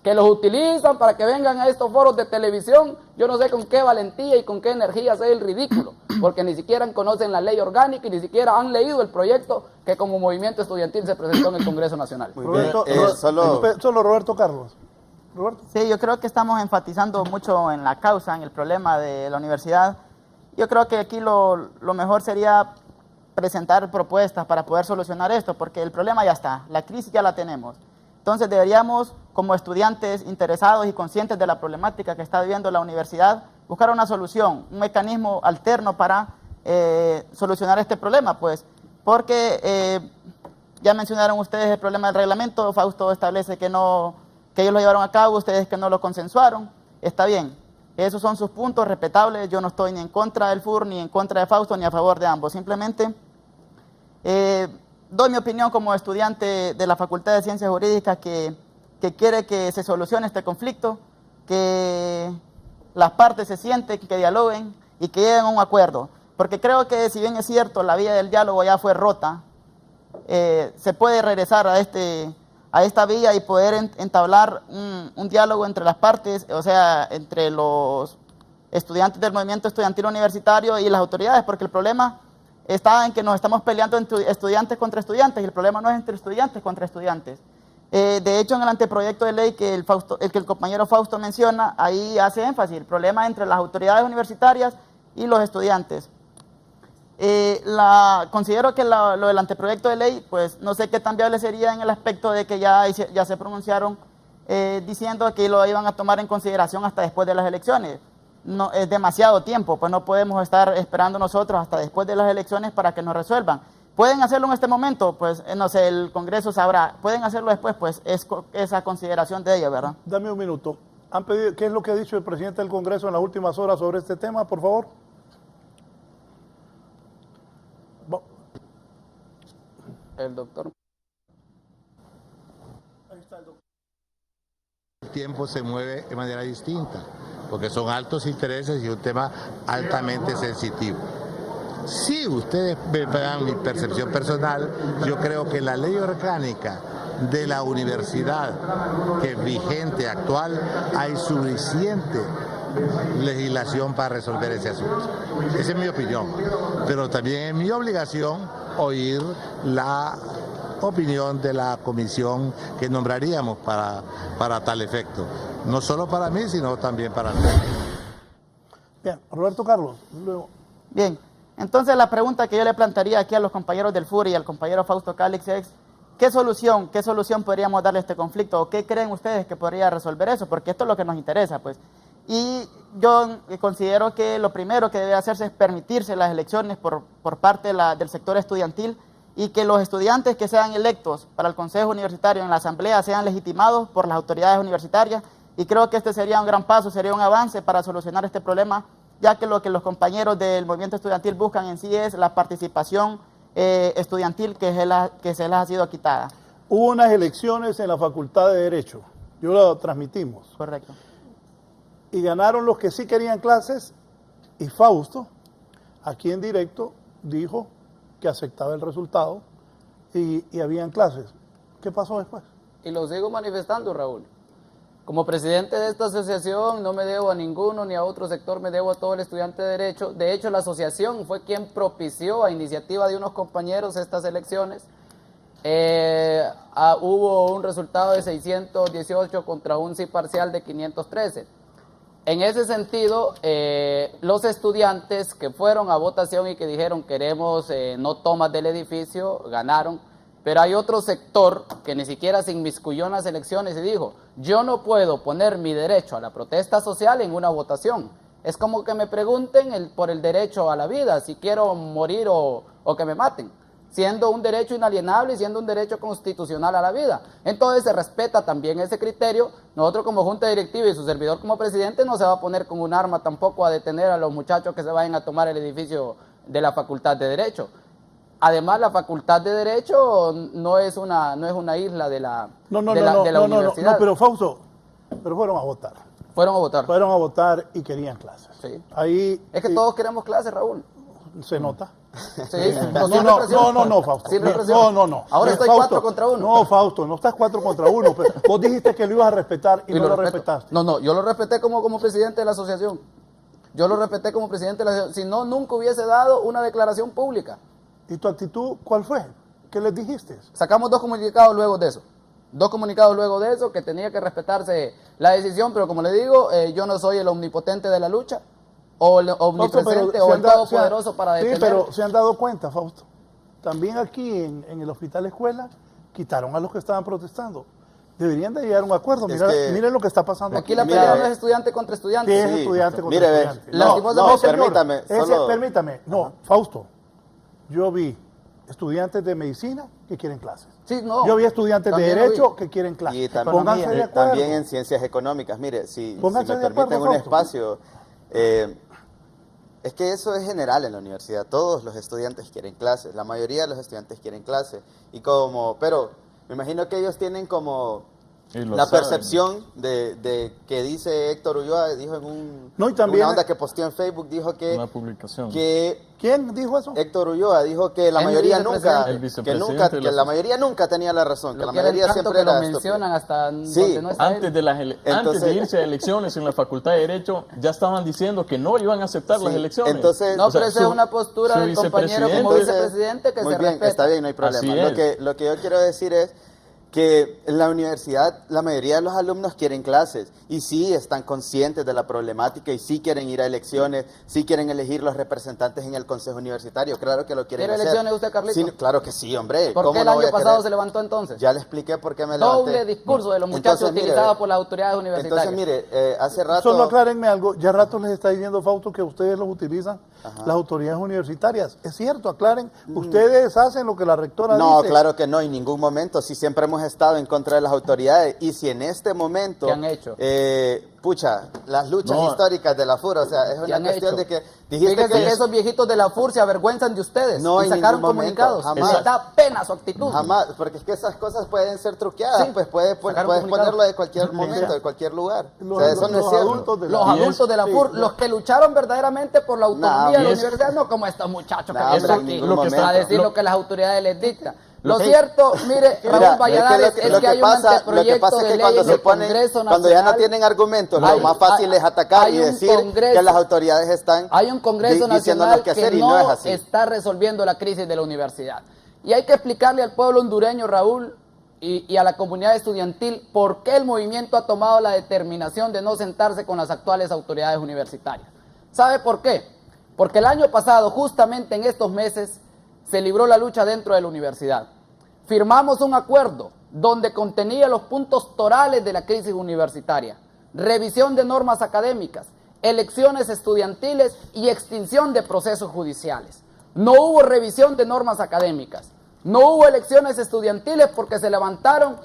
que los utilizan para que vengan a estos foros de televisión, yo no sé con qué valentía y con qué energía hacer el ridículo, porque ni siquiera conocen la ley orgánica y ni siquiera han leído el proyecto que como movimiento estudiantil se presentó en el Congreso Nacional. Roberto, solo Roberto Carlos. Roberto. Sí, yo creo que estamos enfatizando mucho en la causa, en el problema de la universidad. Yo creo que aquí lo mejor sería presentar propuestas para poder solucionar esto, porque el problema ya está, la crisis ya la tenemos. Entonces deberíamos, como estudiantes interesados y conscientes de la problemática que está viviendo la universidad, buscar una solución, un mecanismo alterno para solucionar este problema, pues, porque ya mencionaron ustedes el problema del reglamento. Fausto establece que ellos lo llevaron a cabo, ustedes que no lo consensuaron. Está bien, esos son sus puntos respetables. Yo no estoy ni en contra del FUR, ni en contra de Fausto, ni a favor de ambos. Simplemente doy mi opinión como estudiante de la Facultad de Ciencias Jurídicas que quiere que se solucione este conflicto, que las partes se sienten, que dialoguen y que lleguen a un acuerdo. Porque creo que, si bien es cierto, la vía del diálogo ya fue rota, se puede regresar a esta vía y poder entablar un diálogo entre las partes, o sea, entre los estudiantes del movimiento estudiantil universitario y las autoridades, porque el problema está en que nos estamos peleando entre estudiantes contra estudiantes, y el problema no es entre estudiantes contra estudiantes. De hecho, en el anteproyecto de ley que el compañero Fausto menciona, ahí hace énfasis, el problema entre las autoridades universitarias y los estudiantes. Considero que lo del anteproyecto de ley, pues no sé qué tan viable sería en el aspecto de que ya se pronunciaron diciendo que lo iban a tomar en consideración hasta después de las elecciones. No, es demasiado tiempo, pues no podemos estar esperando nosotros hasta después de las elecciones para que nos resuelvan. ¿Pueden hacerlo en este momento? Pues no sé, el Congreso sabrá. ¿Pueden hacerlo después? Pues es esa consideración de ella, ¿verdad? Dame un minuto. ¿Han pedido, qué es lo que ha dicho el presidente del Congreso en las últimas horas sobre este tema, por favor? El doctor. El tiempo se mueve de manera distinta, porque son altos intereses y un tema altamente sensitivo. Si ustedes verán mi percepción personal, yo creo que la ley orgánica de la universidad que es vigente, actual, hay suficiente legislación para resolver ese asunto. Esa es mi opinión, pero también es mi obligación oír la opinión de la comisión que nombraríamos para tal efecto, no solo para mí, sino también para mí. Bien, Roberto Carlos. Luego. Bien, entonces la pregunta que yo le plantearía aquí a los compañeros del FUR y al compañero Fausto Calix es, ¿qué solución podríamos darle a este conflicto? ¿O qué creen ustedes que podría resolver eso? Porque esto es lo que nos interesa, pues. Y yo considero que lo primero que debe hacerse es permitirse las elecciones por parte del sector estudiantil, y que los estudiantes que sean electos para el Consejo Universitario en la Asamblea sean legitimados por las autoridades universitarias, y creo que este sería un gran paso, sería un avance para solucionar este problema ya que lo que los compañeros del movimiento estudiantil buscan en sí es la participación estudiantil que se les ha sido quitada. Hubo unas elecciones en la Facultad de Derecho, yo lo transmitimos. Correcto. Y ganaron los que sí querían clases, y Fausto, aquí en directo, dijo que aceptaba el resultado y habían clases. ¿Qué pasó después? Y lo sigo manifestando, Raúl. Como presidente de esta asociación no me debo a ninguno ni a otro sector, me debo a todo el estudiante de Derecho. De hecho, la asociación fue quien propició a iniciativa de unos compañeros estas elecciones. Hubo un resultado de 618 contra un sí parcial de 513. En ese sentido, los estudiantes que fueron a votación y que dijeron queremos no tomas del edificio, ganaron. Pero hay otro sector que ni siquiera se inmiscuyó en las elecciones y dijo, yo no puedo poner mi derecho a la protesta social en una votación. Es como que me pregunten por el derecho a la vida, si quiero morir o que me maten, siendo un derecho inalienable y siendo un derecho constitucional a la vida. Entonces se respeta también ese criterio. Nosotros como Junta Directiva y su servidor como presidente no se va a poner con un arma tampoco a detener a los muchachos que se vayan a tomar el edificio de la Facultad de Derecho. Además, la Facultad de Derecho no es una isla de la universidad. No, pero Fausto, fueron a votar. Fueron a votar. Fueron a votar y querían clases. Sí. Ahí, es que todos queremos clases, Raúl. ¿Se nota? Sí. No, Fausto. No. Ahora estoy Fausto, 4 contra 1. No, Fausto, no estás 4 contra 1. Pero vos dijiste que lo ibas a respetar y no lo respetaste. No, yo lo respeté como presidente de la asociación. Yo lo respeté como presidente de la asociación. Si no, nunca hubiese dado una declaración pública. ¿Y tu actitud cuál fue? ¿Qué les dijiste? Sacamos 2 comunicados luego de eso. 2 comunicados luego de eso, que tenía que respetarse la decisión, pero como le digo, yo no soy el omnipotente de la lucha, o el omnipresente, o el todopoderoso para detener. Sí, pero se han dado cuenta, Fausto. También aquí en el Hospital Escuela quitaron a los que estaban protestando. Deberían de llegar a un acuerdo. Miren lo que está pasando aquí. La pelea no es estudiante contra estudiante. Sí, es estudiante contra estudiante. Permítame. No, Fausto. Yo vi estudiantes de medicina que quieren clases. Sí, no. Yo vi estudiantes de derecho que quieren clases. Y también en ciencias económicas. Mire, si me permiten un espacio, es que eso es general en la universidad. Todos los estudiantes quieren clases. La mayoría de los estudiantes quieren clases. Pero me imagino que ellos tienen como la percepción de que dice Héctor Ulloa, dijo en una onda que posteó en Facebook, dijo que... Una publicación. ¿Quién dijo eso? Héctor Ulloa dijo que la mayoría nunca tenía la razón, que la mayoría siempre era lo mencionan hasta donde no está antes de irse a elecciones en la Facultad de Derecho, ya estaban diciendo que no iban a aceptar las elecciones. Entonces, pero esa es una postura del compañero como vicepresidente que muy se bien, respeta. Está bien, no hay problema. Lo que yo quiero decir es que en la universidad la mayoría de los alumnos quieren clases y sí están conscientes de la problemática y sí quieren ir a elecciones, sí quieren elegir los representantes en el consejo universitario, claro que lo quieren hacer. ¿Quiere elecciones usted, Carlito? Sí, claro que sí, hombre. ¿Por qué el año pasado se levantó entonces? Ya le expliqué por qué me levanté. Doble discurso de los muchachos utilizado por las autoridades universitarias. Entonces, mire, hace rato... Solo aclárenme algo, ya rato les está diciendo Fausto que ustedes los utilizan las autoridades universitarias. Es cierto, aclaren, ustedes hacen lo que la rectora dice. No, claro que no, en ningún momento. Si siempre hemos estado en contra de las autoridades y si en este momento... ¿Qué han hecho? Las luchas históricas de la FUR, o sea, es una cuestión de que... Dijiste que esos viejitos de la FUR se avergüenzan de ustedes y sacaron comunicados. Les da pena su actitud. Jamás, porque es que esas cosas pueden ser truqueadas, pues puedes ponerlo de cualquier momento, de cualquier lugar. Los adultos de la FUR, los que lucharon verdaderamente por la autonomía de la universidad, no como estos muchachos que vienen aquí a decir lo que las autoridades les dictan. Lo cierto, mire, Raúl Valladares, es que hay un anteproyecto de ley en el Congreso Nacional. Cuando ya no tienen argumentos, lo más fácil es atacar y decir que las autoridades están hay un Congreso Nacional que no está resolviendo la crisis de la universidad. Y hay que explicarle al pueblo hondureño, Raúl, y a la comunidad estudiantil por qué el movimiento ha tomado la determinación de no sentarse con las actuales autoridades universitarias. ¿Sabe por qué? Porque el año pasado, justamente en estos meses, se libró la lucha dentro de la universidad. Firmamos un acuerdo donde contenía los puntos torales de la crisis universitaria, revisión de normas académicas, elecciones estudiantiles y extinción de procesos judiciales. No hubo revisión de normas académicas, no hubo elecciones estudiantiles porque se levantaron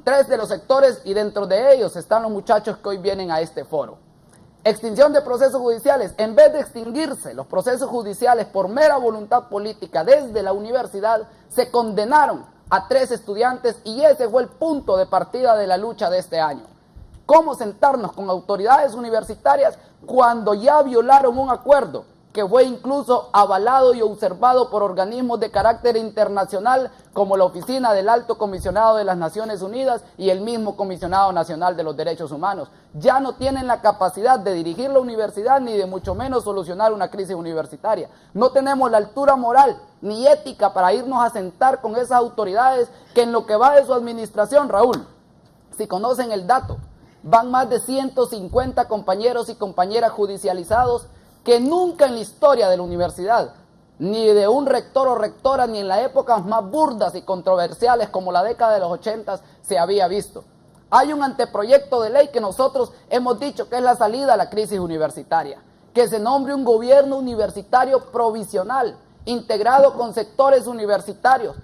3 de los sectores y dentro de ellos están los muchachos que hoy vienen a este foro. Extinción de procesos judiciales. En vez de extinguirse los procesos judiciales por mera voluntad política desde la universidad, se condenaron a 3 estudiantes y ese fue el punto de partida de la lucha de este año. ¿Cómo sentarnos con autoridades universitarias cuando ya violaron un acuerdo que fue incluso avalado y observado por organismos de carácter internacional como la Oficina del Alto Comisionado de las Naciones Unidas y el mismo Comisionado Nacional de los Derechos Humanos? Ya no tienen la capacidad de dirigir la universidad ni de mucho menos solucionar una crisis universitaria. No tenemos la altura moral ni ética para irnos a sentar con esas autoridades que en lo que va de su administración, Raúl, si conocen el dato, van más de 150 compañeros y compañeras judicializados que nunca en la historia de la universidad, ni de un rector o rectora, ni en las épocas más burdas y controversiales como la década de los 80 se había visto. Hay un anteproyecto de ley que nosotros hemos dicho que es la salida a la crisis universitaria, que se nombre un gobierno universitario provisional, integrado con sectores universitarios,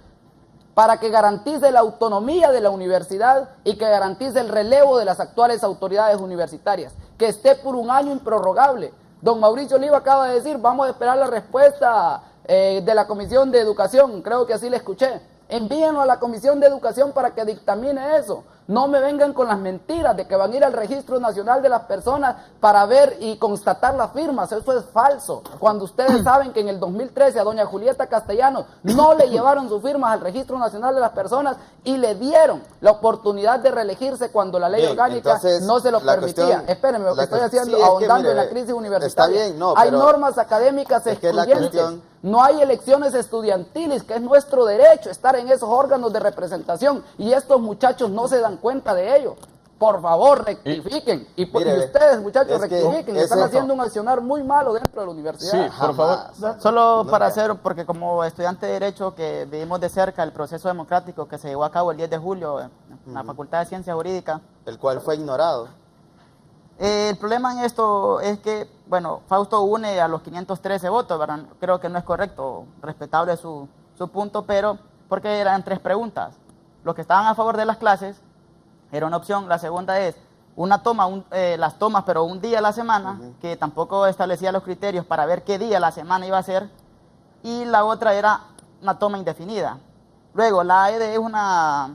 para que garantice la autonomía de la universidad y que garantice el relevo de las actuales autoridades universitarias, que esté por un año improrrogable. Don Mauricio Oliva acaba de decir, vamos a esperar la respuesta de la Comisión de Educación, creo que así le escuché. Envíenlo a la Comisión de Educación para que dictamine eso. No me vengan con las mentiras de que van a ir al Registro Nacional de las Personas para ver y constatar las firmas. Eso es falso. Cuando ustedes saben que en el 2013 a doña Julieta Castellanos no le llevaron sus firmas al Registro Nacional de las Personas y le dieron la oportunidad de reelegirse cuando la ley orgánica no se lo permitía. Espérenme, lo que estoy haciendo, sí, ahondando en la crisis universitaria. Bien, no, hay normas académicas excluyentes. No hay elecciones estudiantiles, que es nuestro derecho estar en esos órganos de representación, y estos muchachos no se dan cuenta de ello. Por favor, rectifiquen. Y ustedes, muchachos, rectifiquen. Están haciendo un accionar muy malo dentro de la universidad. Sí, por favor. Solo para hacer, porque como estudiante de Derecho que vivimos de cerca el proceso democrático que se llevó a cabo el 10 de julio en la Facultad de Ciencias Jurídicas. El cual fue ignorado. El problema en esto es que, bueno, Fausto une a los 513 votos, ¿verdad? Creo que no es correcto, respetable su punto, pero porque eran 3 preguntas. Los que estaban a favor de las clases era una opción, la segunda es una toma, las tomas, pero un día a la semana, que tampoco establecía los criterios para ver qué día a la semana iba a ser, y la otra era una toma indefinida. Luego, la AED es una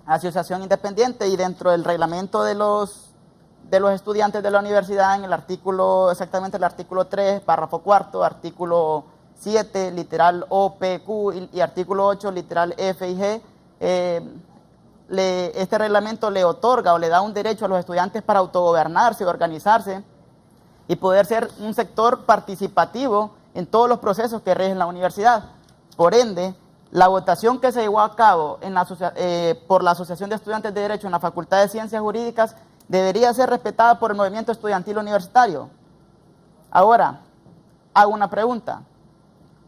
asociación independiente y dentro del reglamento de los estudiantes de la universidad, en el artículo, exactamente el artículo 3, párrafo 4, artículo 7, literal O, P, Q y artículo 8, literal F y G, este reglamento le otorga o le da un derecho a los estudiantes para autogobernarse, organizarse y poder ser un sector participativo en todos los procesos que rigen la universidad. Por ende, la votación que se llevó a cabo por la Asociación de Estudiantes de Derecho en la Facultad de Ciencias Jurídicas debería ser respetada por el movimiento estudiantil universitario. Ahora, hago una pregunta.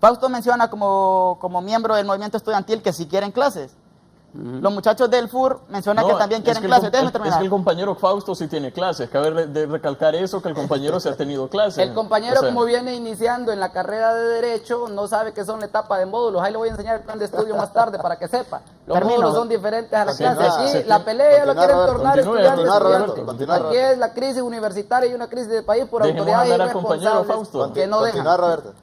Fausto menciona como miembro del movimiento estudiantil que sí quieren clases. Los muchachos del FUR mencionan que también quieren clases. Es que el compañero Fausto sí tiene clases. Cabe de recalcar eso, que el compañero sí ha tenido clases. El compañero, como viene iniciando en la carrera de Derecho, no sabe qué son la etapa de módulos. Ahí le voy a enseñar el plan de estudio más tarde para que sepa. Los módulos son diferentes a la clase. Aquí la pelea lo quieren tornar estudiantes. Aquí es la crisis universitaria y una crisis de país por autoridades irresponsables que no dejan.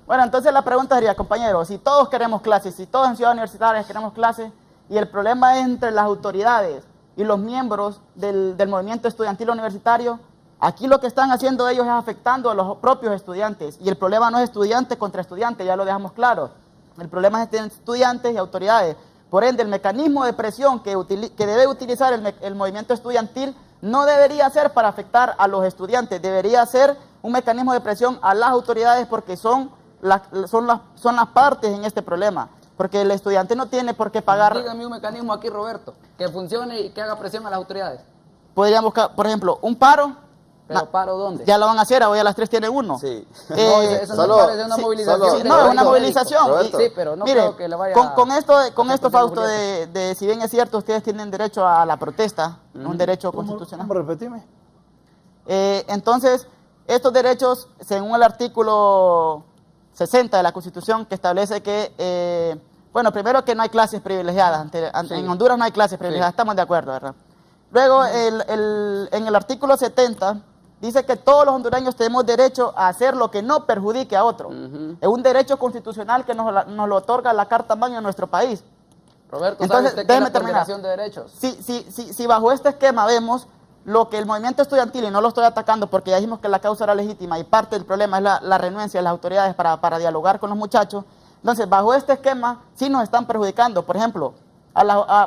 Bueno, entonces la pregunta sería, compañeros, si todos queremos clases, si todos en Ciudad Universitaria queremos clases, y el problema es entre las autoridades y los miembros del movimiento estudiantil universitario, aquí lo que están haciendo ellos es afectando a los propios estudiantes. Y el problema no es estudiante contra estudiante, ya lo dejamos claro. El problema es entre estudiantes y autoridades. Por ende, el mecanismo de presión que debe utilizar el movimiento estudiantil no debería ser para afectar a los estudiantes, debería ser un mecanismo de presión a las autoridades porque son las partes en este problema. Porque el estudiante no tiene por qué pagar. Dígame un mecanismo aquí, Roberto, que funcione y que haga presión a las autoridades. Podríamos buscar, por ejemplo, un paro. ¿Pero paro dónde? Ya lo van a hacer, hoy a las 3 tiene uno. Sí. No, eso no parece una movilización. No, es una movilización. Sí, pero no creo que le vaya con esto, Fausto, de si bien es cierto, ustedes tienen derecho a la protesta, un derecho constitucional. ¿Cómo repetime? Entonces, estos derechos, según el artículo 60 de la Constitución, que establece que, bueno, primero que no hay clases privilegiadas, en Honduras no hay clases privilegiadas, estamos de acuerdo, ¿verdad? Luego, en el artículo 70 dice que todos los hondureños tenemos derecho a hacer lo que no perjudique a otro. Es un derecho constitucional que nos lo otorga la Carta Magna de nuestro país. Roberto, Entonces, ¿sabe usted qué es la déjeme terminar. Ponderación de derechos? Si bajo este esquema vemos lo que el movimiento estudiantil, y no lo estoy atacando porque ya dijimos que la causa era legítima y parte del problema es la renuencia de las autoridades para dialogar con los muchachos, entonces bajo este esquema sí nos están perjudicando. Por ejemplo,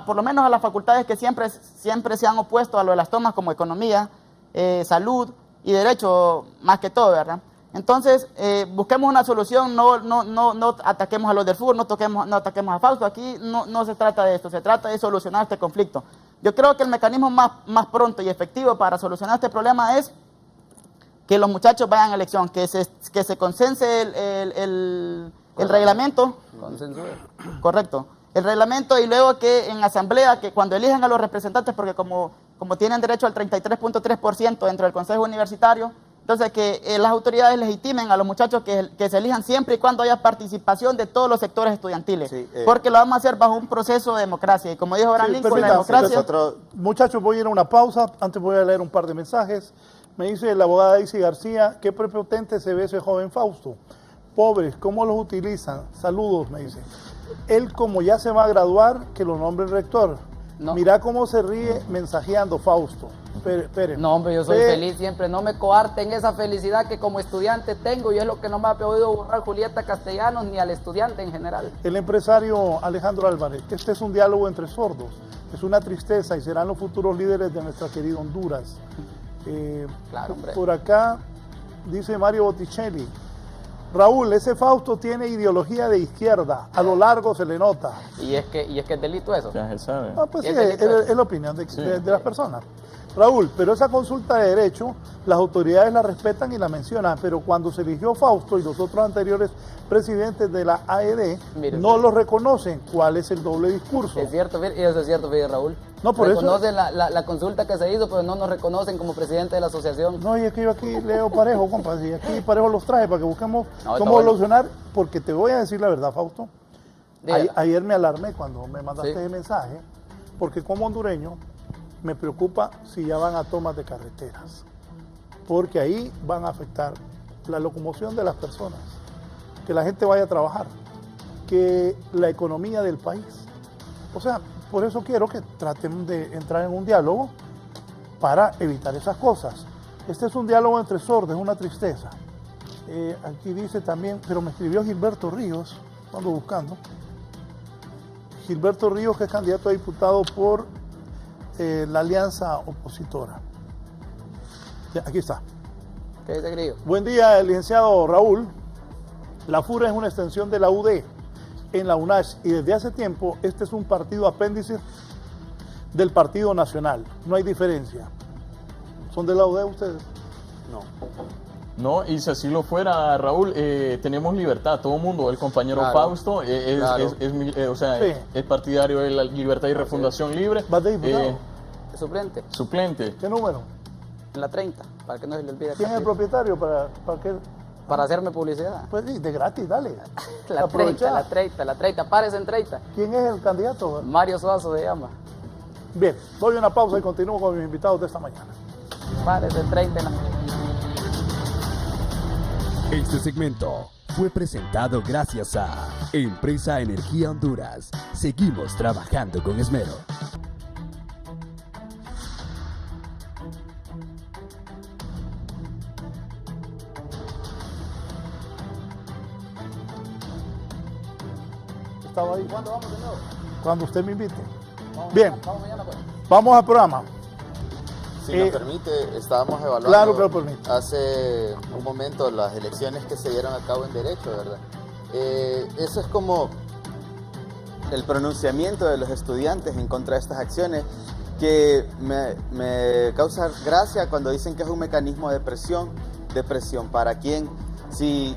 por lo menos a las facultades que siempre se han opuesto a lo de las tomas como economía, salud y derecho más que todo, ¿verdad? Entonces, busquemos una solución, no ataquemos a los del fútbol, no ataquemos a Fausto. Aquí no se trata de esto, se trata de solucionar este conflicto. Yo creo que el mecanismo más pronto y efectivo para solucionar este problema es que los muchachos vayan a elección, que se consense el reglamento. Consensue. Correcto. El reglamento, y luego que en asamblea, que cuando elijan a los representantes, porque como tienen derecho al 33.3% dentro del Consejo Universitario, entonces que las autoridades legitimen a los muchachos que se elijan siempre y cuando haya participación de todos los sectores estudiantiles. Sí, porque lo vamos a hacer bajo un proceso de democracia. Y como dijo Abraham Lincoln, la democracia... Muchachos, voy a ir a una pausa. Antes voy a leer un par de mensajes. Me dice la abogada Daisy García, qué prepotente se ve ese joven Fausto. Pobres, ¿cómo los utilizan? Saludos, me dice. Él, como ya se va a graduar, que lo nombre el rector. No. Mira cómo se ríe mensajeando Fausto. Pérez. No, hombre, yo soy feliz siempre. No me coarten esa felicidad que como estudiante tengo, y es lo que no me ha podido borrar Julieta Castellanos ni al estudiante en general. El empresario Alejandro Álvarez, este es un diálogo entre sordos. Es una tristeza y serán los futuros líderes de nuestra querida Honduras. Claro, hombre. Por acá dice Mario Botticelli. Raúl, ese Fausto tiene ideología de izquierda, a lo largo se le nota. ¿Y es que es delito eso? Ya se sabe. Pues sí, es la opinión de las personas. Raúl, pero esa consulta de derecho, las autoridades la respetan y la mencionan, pero cuando se eligió Fausto y los otros anteriores presidentes de la AED, no lo reconocen. ¿Cuál es el doble discurso? Es cierto, y eso es cierto, Raúl. No, por reconocen la consulta que se hizo, pero no nos reconocen como presidente de la asociación. No, y es que yo aquí leo parejo, compa, y aquí parejo los traje para que busquemos cómo solucionar, porque te voy a decir la verdad, Fausto. Ayer me alarmé cuando me mandaste ese mensaje, porque como hondureño me preocupa si ya van a tomas de carreteras, porque ahí van a afectar la locomoción de las personas, que la gente vaya a trabajar, que la economía del país. O sea, por eso quiero que traten de entrar en un diálogo para evitar esas cosas. Este es un diálogo entre sordos, es una tristeza. Aquí dice también, pero me escribió Gilberto Ríos, ando buscando. Gilberto Ríos, que es candidato a diputado por la alianza opositora. Aquí está. ¿Qué dice Grillo? Buen día, licenciado Raúl. La FURA es una extensión de la UD en la UNACH y desde hace tiempo este es un partido apéndice del Partido Nacional. No hay diferencia. ¿Son de la UD ustedes? No. No, y si así lo fuera, Raúl, tenemos libertad, todo el mundo, el compañero Fausto es partidario de la libertad y refundación libre. ¿Vas de diputado? Suplente. Suplente. ¿Qué número? En la 30, para que no se le olvide. ¿Quién es el propietario? Para hacerme publicidad. Pues sí, de gratis, dale. La 30, párese en 30. ¿Quién es el candidato? Mario Suazo se llama. Bien, doy una pausa y continúo con mis invitados de esta mañana. Párese en 30. Este segmento fue presentado gracias a Empresa Energía Honduras. Seguimos trabajando con esmero. Estaba ahí. ¿Cuándo vamos de nuevo? Cuando usted me invite. Bien. Vamos mañana, pues. Vamos al programa. Si me permite, estábamos evaluando hace un momento las elecciones que se dieron a cabo en Derecho, ¿verdad? Eso es como el pronunciamiento de los estudiantes en contra de estas acciones, que me causa gracia cuando dicen que es un mecanismo de presión. ¿De presión para quién? Si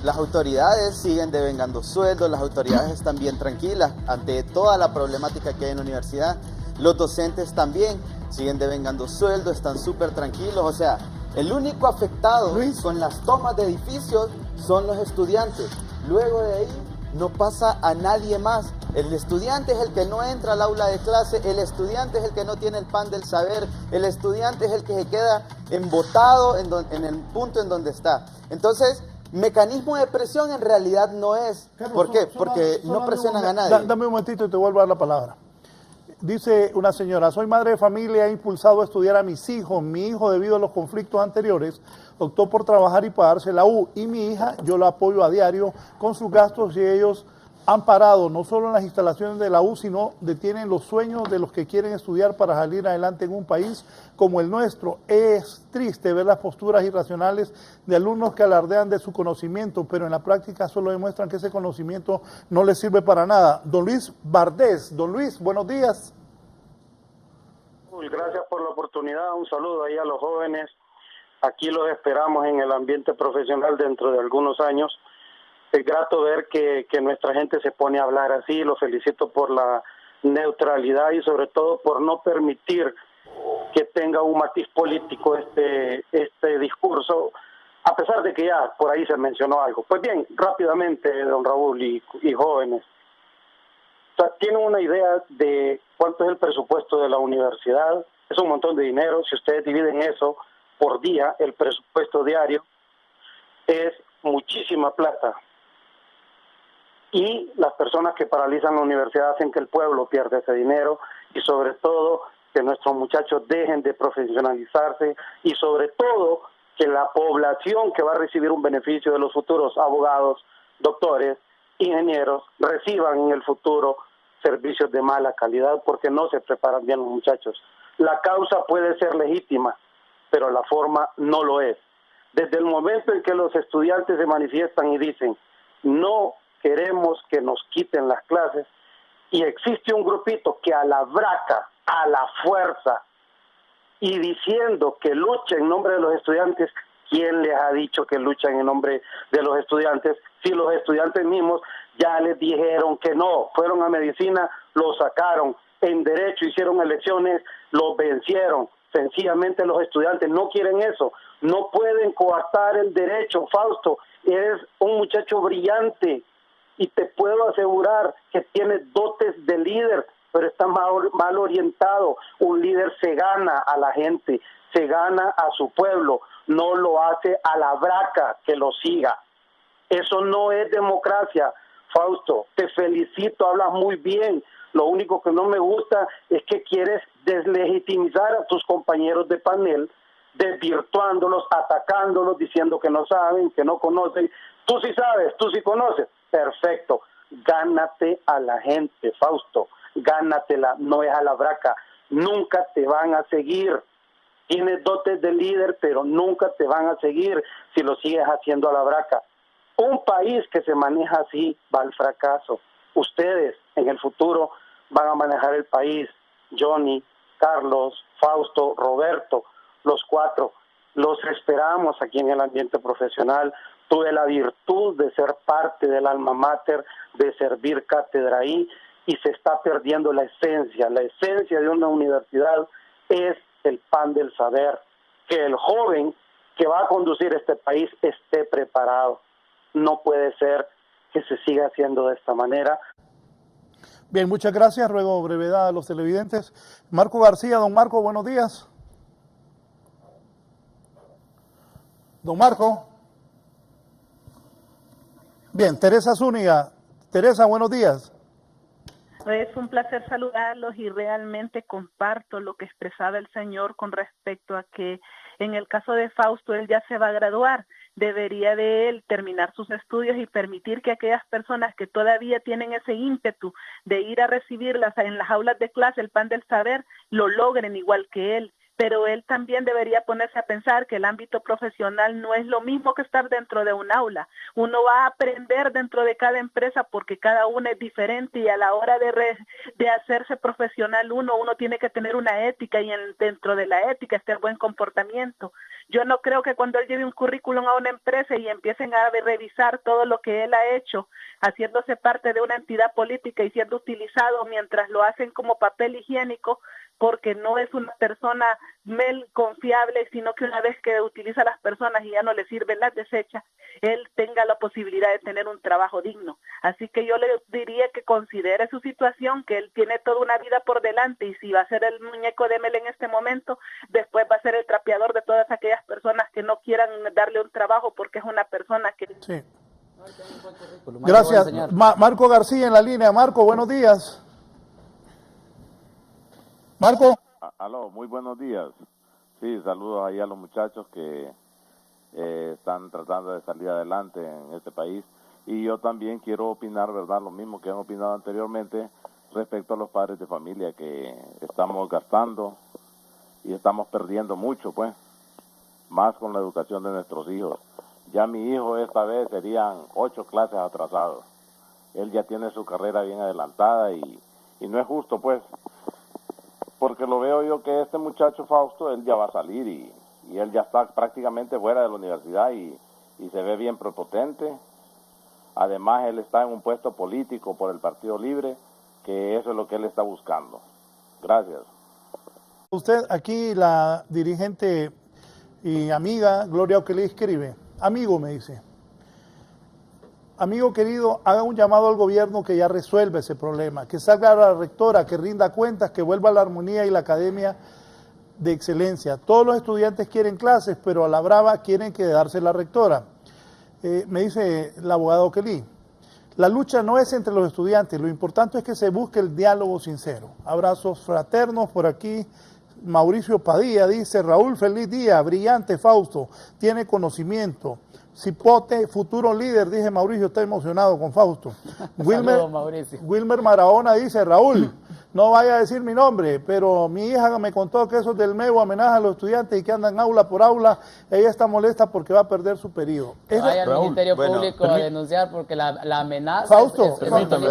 las autoridades siguen devengando sueldos, las autoridades están bien tranquilas ante toda la problemática que hay en la universidad, los docentes también siguen devengando sueldos, están súper tranquilos. O sea, el único afectado con las tomas de edificios son los estudiantes. Luego de ahí, no pasa a nadie más. El estudiante es el que no entra al aula de clase, el estudiante es el que no tiene el pan del saber, el estudiante es el que se queda embotado en el punto en donde está. Entonces, mecanismo de presión en realidad no es. ¿Por qué? Porque no presionan a nadie. Dame un momentito y te vuelvo a dar la palabra. Dice una señora, soy madre de familia, he impulsado a estudiar a mis hijos. Mi hijo, debido a los conflictos anteriores, optó por trabajar y pagarse la U. Y mi hija, yo la apoyo a diario con sus gastos y ellos han parado no solo en las instalaciones de la U, sino detienen los sueños de los que quieren estudiar para salir adelante en un país como el nuestro. Es triste ver las posturas irracionales de alumnos que alardean de su conocimiento, pero en la práctica solo demuestran que ese conocimiento no les sirve para nada. Don Luis Bardés. Don Luis, buenos días. Gracias por la oportunidad. Un saludo ahí a los jóvenes. Aquí los esperamos en el ambiente profesional dentro de algunos años. Es grato ver que nuestra gente se pone a hablar así. Lo felicito por la neutralidad y sobre todo por no permitir que tenga un matiz político este discurso, a pesar de que ya por ahí se mencionó algo. Pues bien, rápidamente, don Raúl y jóvenes, o sea, tienen una idea de cuánto es el presupuesto de la universidad. Es un montón de dinero. Si ustedes dividen eso por día, el presupuesto diario es muchísima plata. Y las personas que paralizan la universidad hacen que el pueblo pierda ese dinero y sobre todo que nuestros muchachos dejen de profesionalizarse y sobre todo que la población que va a recibir un beneficio de los futuros abogados, doctores, ingenieros, reciban en el futuro servicios de mala calidad porque no se preparan bien los muchachos. La causa puede ser legítima, pero la forma no lo es. Desde el momento en que los estudiantes se manifiestan y dicen no queremos que nos quiten las clases, y existe un grupito que a la braca, a la fuerza, y diciendo que lucha en nombre de los estudiantes, ¿quién les ha dicho que luchan en nombre de los estudiantes? Si los estudiantes mismos ya les dijeron que no, fueron a medicina, lo sacaron, en derecho hicieron elecciones, los vencieron. Sencillamente los estudiantes no quieren eso, no pueden coartar el derecho. Fausto, eres un muchacho brillante, y te puedo asegurar que tienes dotes de líder, pero está mal orientado. Un líder se gana a la gente, se gana a su pueblo, no lo hace a la braca que lo siga. Eso no es democracia, Fausto. Te felicito, hablas muy bien. Lo único que no me gusta es que quieres deslegitimizar a tus compañeros de panel, desvirtuándolos, atacándolos, diciendo que no saben, que no conocen. Tú sí sabes, tú sí conoces. Perfecto. Gánate a la gente, Fausto. Gánatela, no es a la braca. Nunca te van a seguir. Tienes dotes de líder, pero nunca te van a seguir si lo sigues haciendo a la braca. Un país que se maneja así va al fracaso. Ustedes en el futuro van a manejar el país. Johnny, Carlos, Fausto, Roberto, los cuatro. Los esperamos aquí en el ambiente profesional. Tuve la virtud de ser parte del alma mater, de servir cátedra ahí, y se está perdiendo la esencia. La esencia de una universidad es el pan del saber. Que el joven que va a conducir este país esté preparado. No puede ser que se siga haciendo de esta manera. Bien, muchas gracias. Ruego brevedad a los televidentes. Marco García, don Marco, buenos días. Don Marco. Bien, Teresa Zúñiga. Teresa, buenos días. Es un placer saludarlos y realmente comparto lo que expresaba el señor con respecto a que en el caso de Fausto él ya se va a graduar. Debería de él terminar sus estudios y permitir que aquellas personas que todavía tienen ese ímpetu de ir a recibirlas en las aulas de clase, el pan del saber, lo logren igual que él. Pero él también debería ponerse a pensar que el ámbito profesional no es lo mismo que estar dentro de un aula. Uno va a aprender dentro de cada empresa porque cada una es diferente y a la hora de hacerse profesional uno tiene que tener una ética y dentro de la ética está el buen comportamiento. Yo no creo que cuando él lleve un currículum a una empresa y empiecen a revisar todo lo que él ha hecho, haciéndose parte de una entidad política y siendo utilizado mientras lo hacen como papel higiénico, porque no es una persona confiable, sino que una vez que utiliza a las personas y ya no le sirven, las desecha, él tenga la posibilidad de tener un trabajo digno. Así que yo le diría que considere su situación, que él tiene toda una vida por delante, y si va a ser el muñeco de Mel en este momento, después va a ser el trapeador de todas aquellas personas que no quieran darle un trabajo porque es una persona que... Sí. Gracias. Marco García en la línea. Marco, buenos días. Marco. Aló, muy buenos días. Sí, saludos ahí a los muchachos que están tratando de salir adelante en este país. Y yo también quiero opinar, ¿verdad?, lo mismo que han opinado anteriormente respecto a los padres de familia, que estamos gastando y estamos perdiendo mucho, pues, más con la educación de nuestros hijos. Ya mi hijo esta vez serían 8 clases atrasados. Él ya tiene su carrera bien adelantada y no es justo, pues, porque lo veo yo que este muchacho Fausto, él ya va a salir y él ya está prácticamente fuera de la universidad y se ve bien prepotente. Además, él está en un puesto político por el Partido Libre, que eso es lo que él está buscando. Gracias. Usted, aquí la dirigente y amiga Gloria Oquelí escribe: amigo, me dice, amigo querido, haga un llamado al gobierno que ya resuelva ese problema, que salga la rectora, que rinda cuentas, que vuelva a la armonía y la academia de excelencia. Todos los estudiantes quieren clases, pero a la brava quieren quedarse la rectora. Me dice el abogado Oquelí, la lucha no es entre los estudiantes, lo importante es que se busque el diálogo sincero. Abrazos fraternos por aquí. Mauricio Padilla dice: Raúl, feliz día, brillante Fausto, tiene conocimiento. Cipote, futuro líder, dice Mauricio, está emocionado con Fausto. Wilmer Marahona dice: Raúl, no vaya a decir mi nombre, pero mi hija me contó que esos del MEU amenazan a los estudiantes y que andan aula por aula. Ella está molesta porque va a perder su periodo. Vaya al Ministerio Público a denunciar porque la amenaza... Fausto, permítame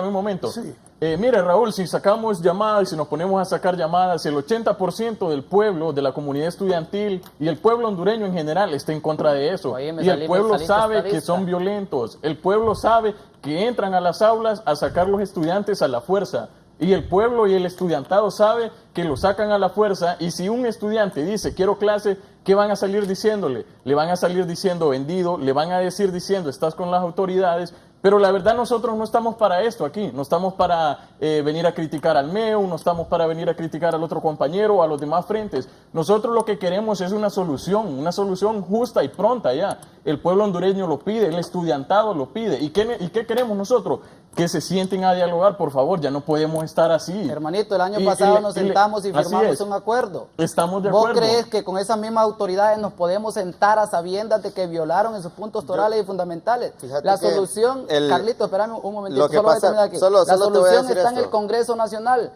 un momento. Sí. Mire, Raúl, si sacamos llamadas, si nos ponemos a sacar llamadas, el 80% del pueblo, de la comunidad estudiantil y el pueblo hondureño en general está en contra de eso. Y el pueblo sabe que son violentos. El pueblo sabe que entran a las aulas a sacar los estudiantes a la fuerza. Y el pueblo y el estudiantado sabe que lo sacan a la fuerza. Y si un estudiante dice quiero clase, ¿qué van a salir diciéndole? Le van a salir diciendo vendido, le van a decir diciendo estás con las autoridades. Pero la verdad nosotros no estamos para esto aquí, no estamos para venir a criticar al MEU, no estamos para venir a criticar al otro compañero o a los demás frentes. Nosotros lo que queremos es una solución justa y pronta ya. El pueblo hondureño lo pide, el estudiantado lo pide. ¿Y qué queremos nosotros? Que se sienten a dialogar, por favor, ya no podemos estar así. Hermanito, el año pasado nos sentamos y firmamos un acuerdo. Estamos de acuerdo. ¿Vos crees que con esas mismas autoridades nos podemos sentar a sabiendas de que violaron esos puntos torales y fundamentales? La solución, Carlito, espérame un momentito, la solución está en el Congreso Nacional.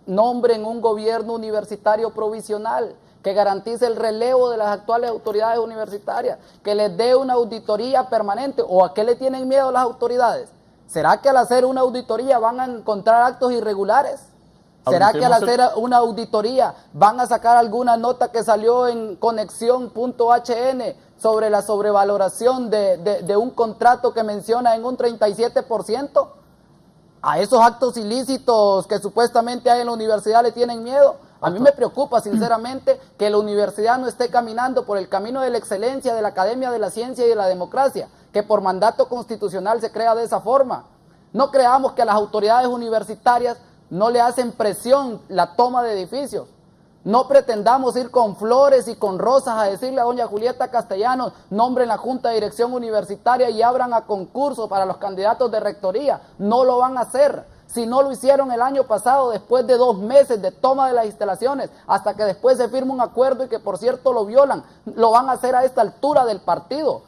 Nombren un gobierno universitario provisional que garantice el relevo de las actuales autoridades universitarias, que les dé una auditoría permanente. ¿O a qué le tienen miedo las autoridades? ¿Será que al hacer una auditoría van a encontrar actos irregulares? ¿Será que al hacer una auditoría van a sacar alguna nota que salió en conexión.hn sobre la sobrevaloración de un contrato que menciona en un 37%? ¿A esos actos ilícitos que supuestamente hay en la universidad le tienen miedo? A mí me preocupa sinceramente que la universidad no esté caminando por el camino de la excelencia, de la academia de la ciencia y de la democracia, que por mandato constitucional se crea de esa forma. No creamos que a las autoridades universitarias no le hacen presión la toma de edificios. No pretendamos ir con flores y con rosas a decirle a doña Julieta Castellanos: nombren la Junta de Dirección Universitaria y abran a concurso para los candidatos de rectoría. No lo van a hacer. Si no lo hicieron el año pasado, después de 2 meses de toma de las instalaciones, hasta que después se firma un acuerdo y que por cierto lo violan, lo van a hacer a esta altura del partido.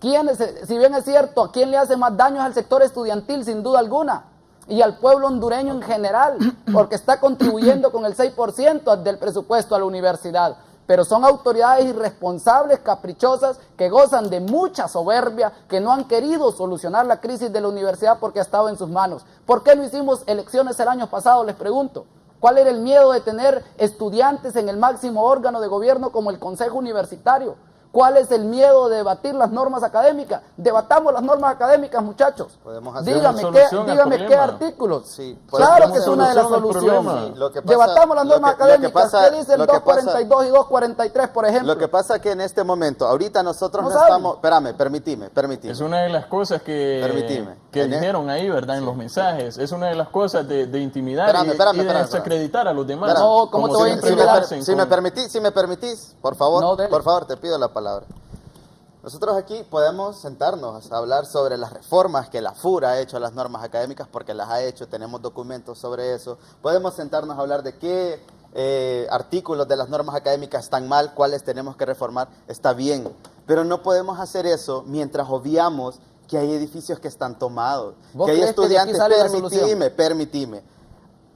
Si bien es cierto, ¿a quién le hace más daño? Al sector estudiantil, sin duda alguna, y al pueblo hondureño en general, porque está contribuyendo con el 6% del presupuesto a la universidad. Pero son autoridades irresponsables, caprichosas, que gozan de mucha soberbia, que no han querido solucionar la crisis de la universidad porque ha estado en sus manos. ¿Por qué no hicimos elecciones el año pasado? Les pregunto. ¿Cuál era el miedo de tener estudiantes en el máximo órgano de gobierno como el Consejo Universitario? ¿Cuál es el miedo de debatir las normas académicas? Debatamos las normas académicas, muchachos. Podemos hacer Dígame qué artículos. Sí, claro que es una de las soluciones. Debatamos las normas académicas. ¿Qué dicen 242 y 243, por ejemplo? Lo que pasa es que en este momento, ahorita nosotros no estamos... Espérame, permitime. Es una de las cosas que dijeron ahí, ¿verdad? En los mensajes. Es una de las cosas de intimidar y de desacreditar a los demás. No, ¿cómo te voy a intimidar? Si me permitís, por favor, te pido la palabra. Nosotros aquí podemos sentarnos a hablar sobre las reformas que la FUR ha hecho a las normas académicas, porque las ha hecho, tenemos documentos sobre eso. Podemos sentarnos a hablar de qué artículos de las normas académicas están mal, cuáles tenemos que reformar, está bien. Pero no podemos hacer eso mientras obviamos que hay edificios que están tomados, que hay estudiantes, permitime.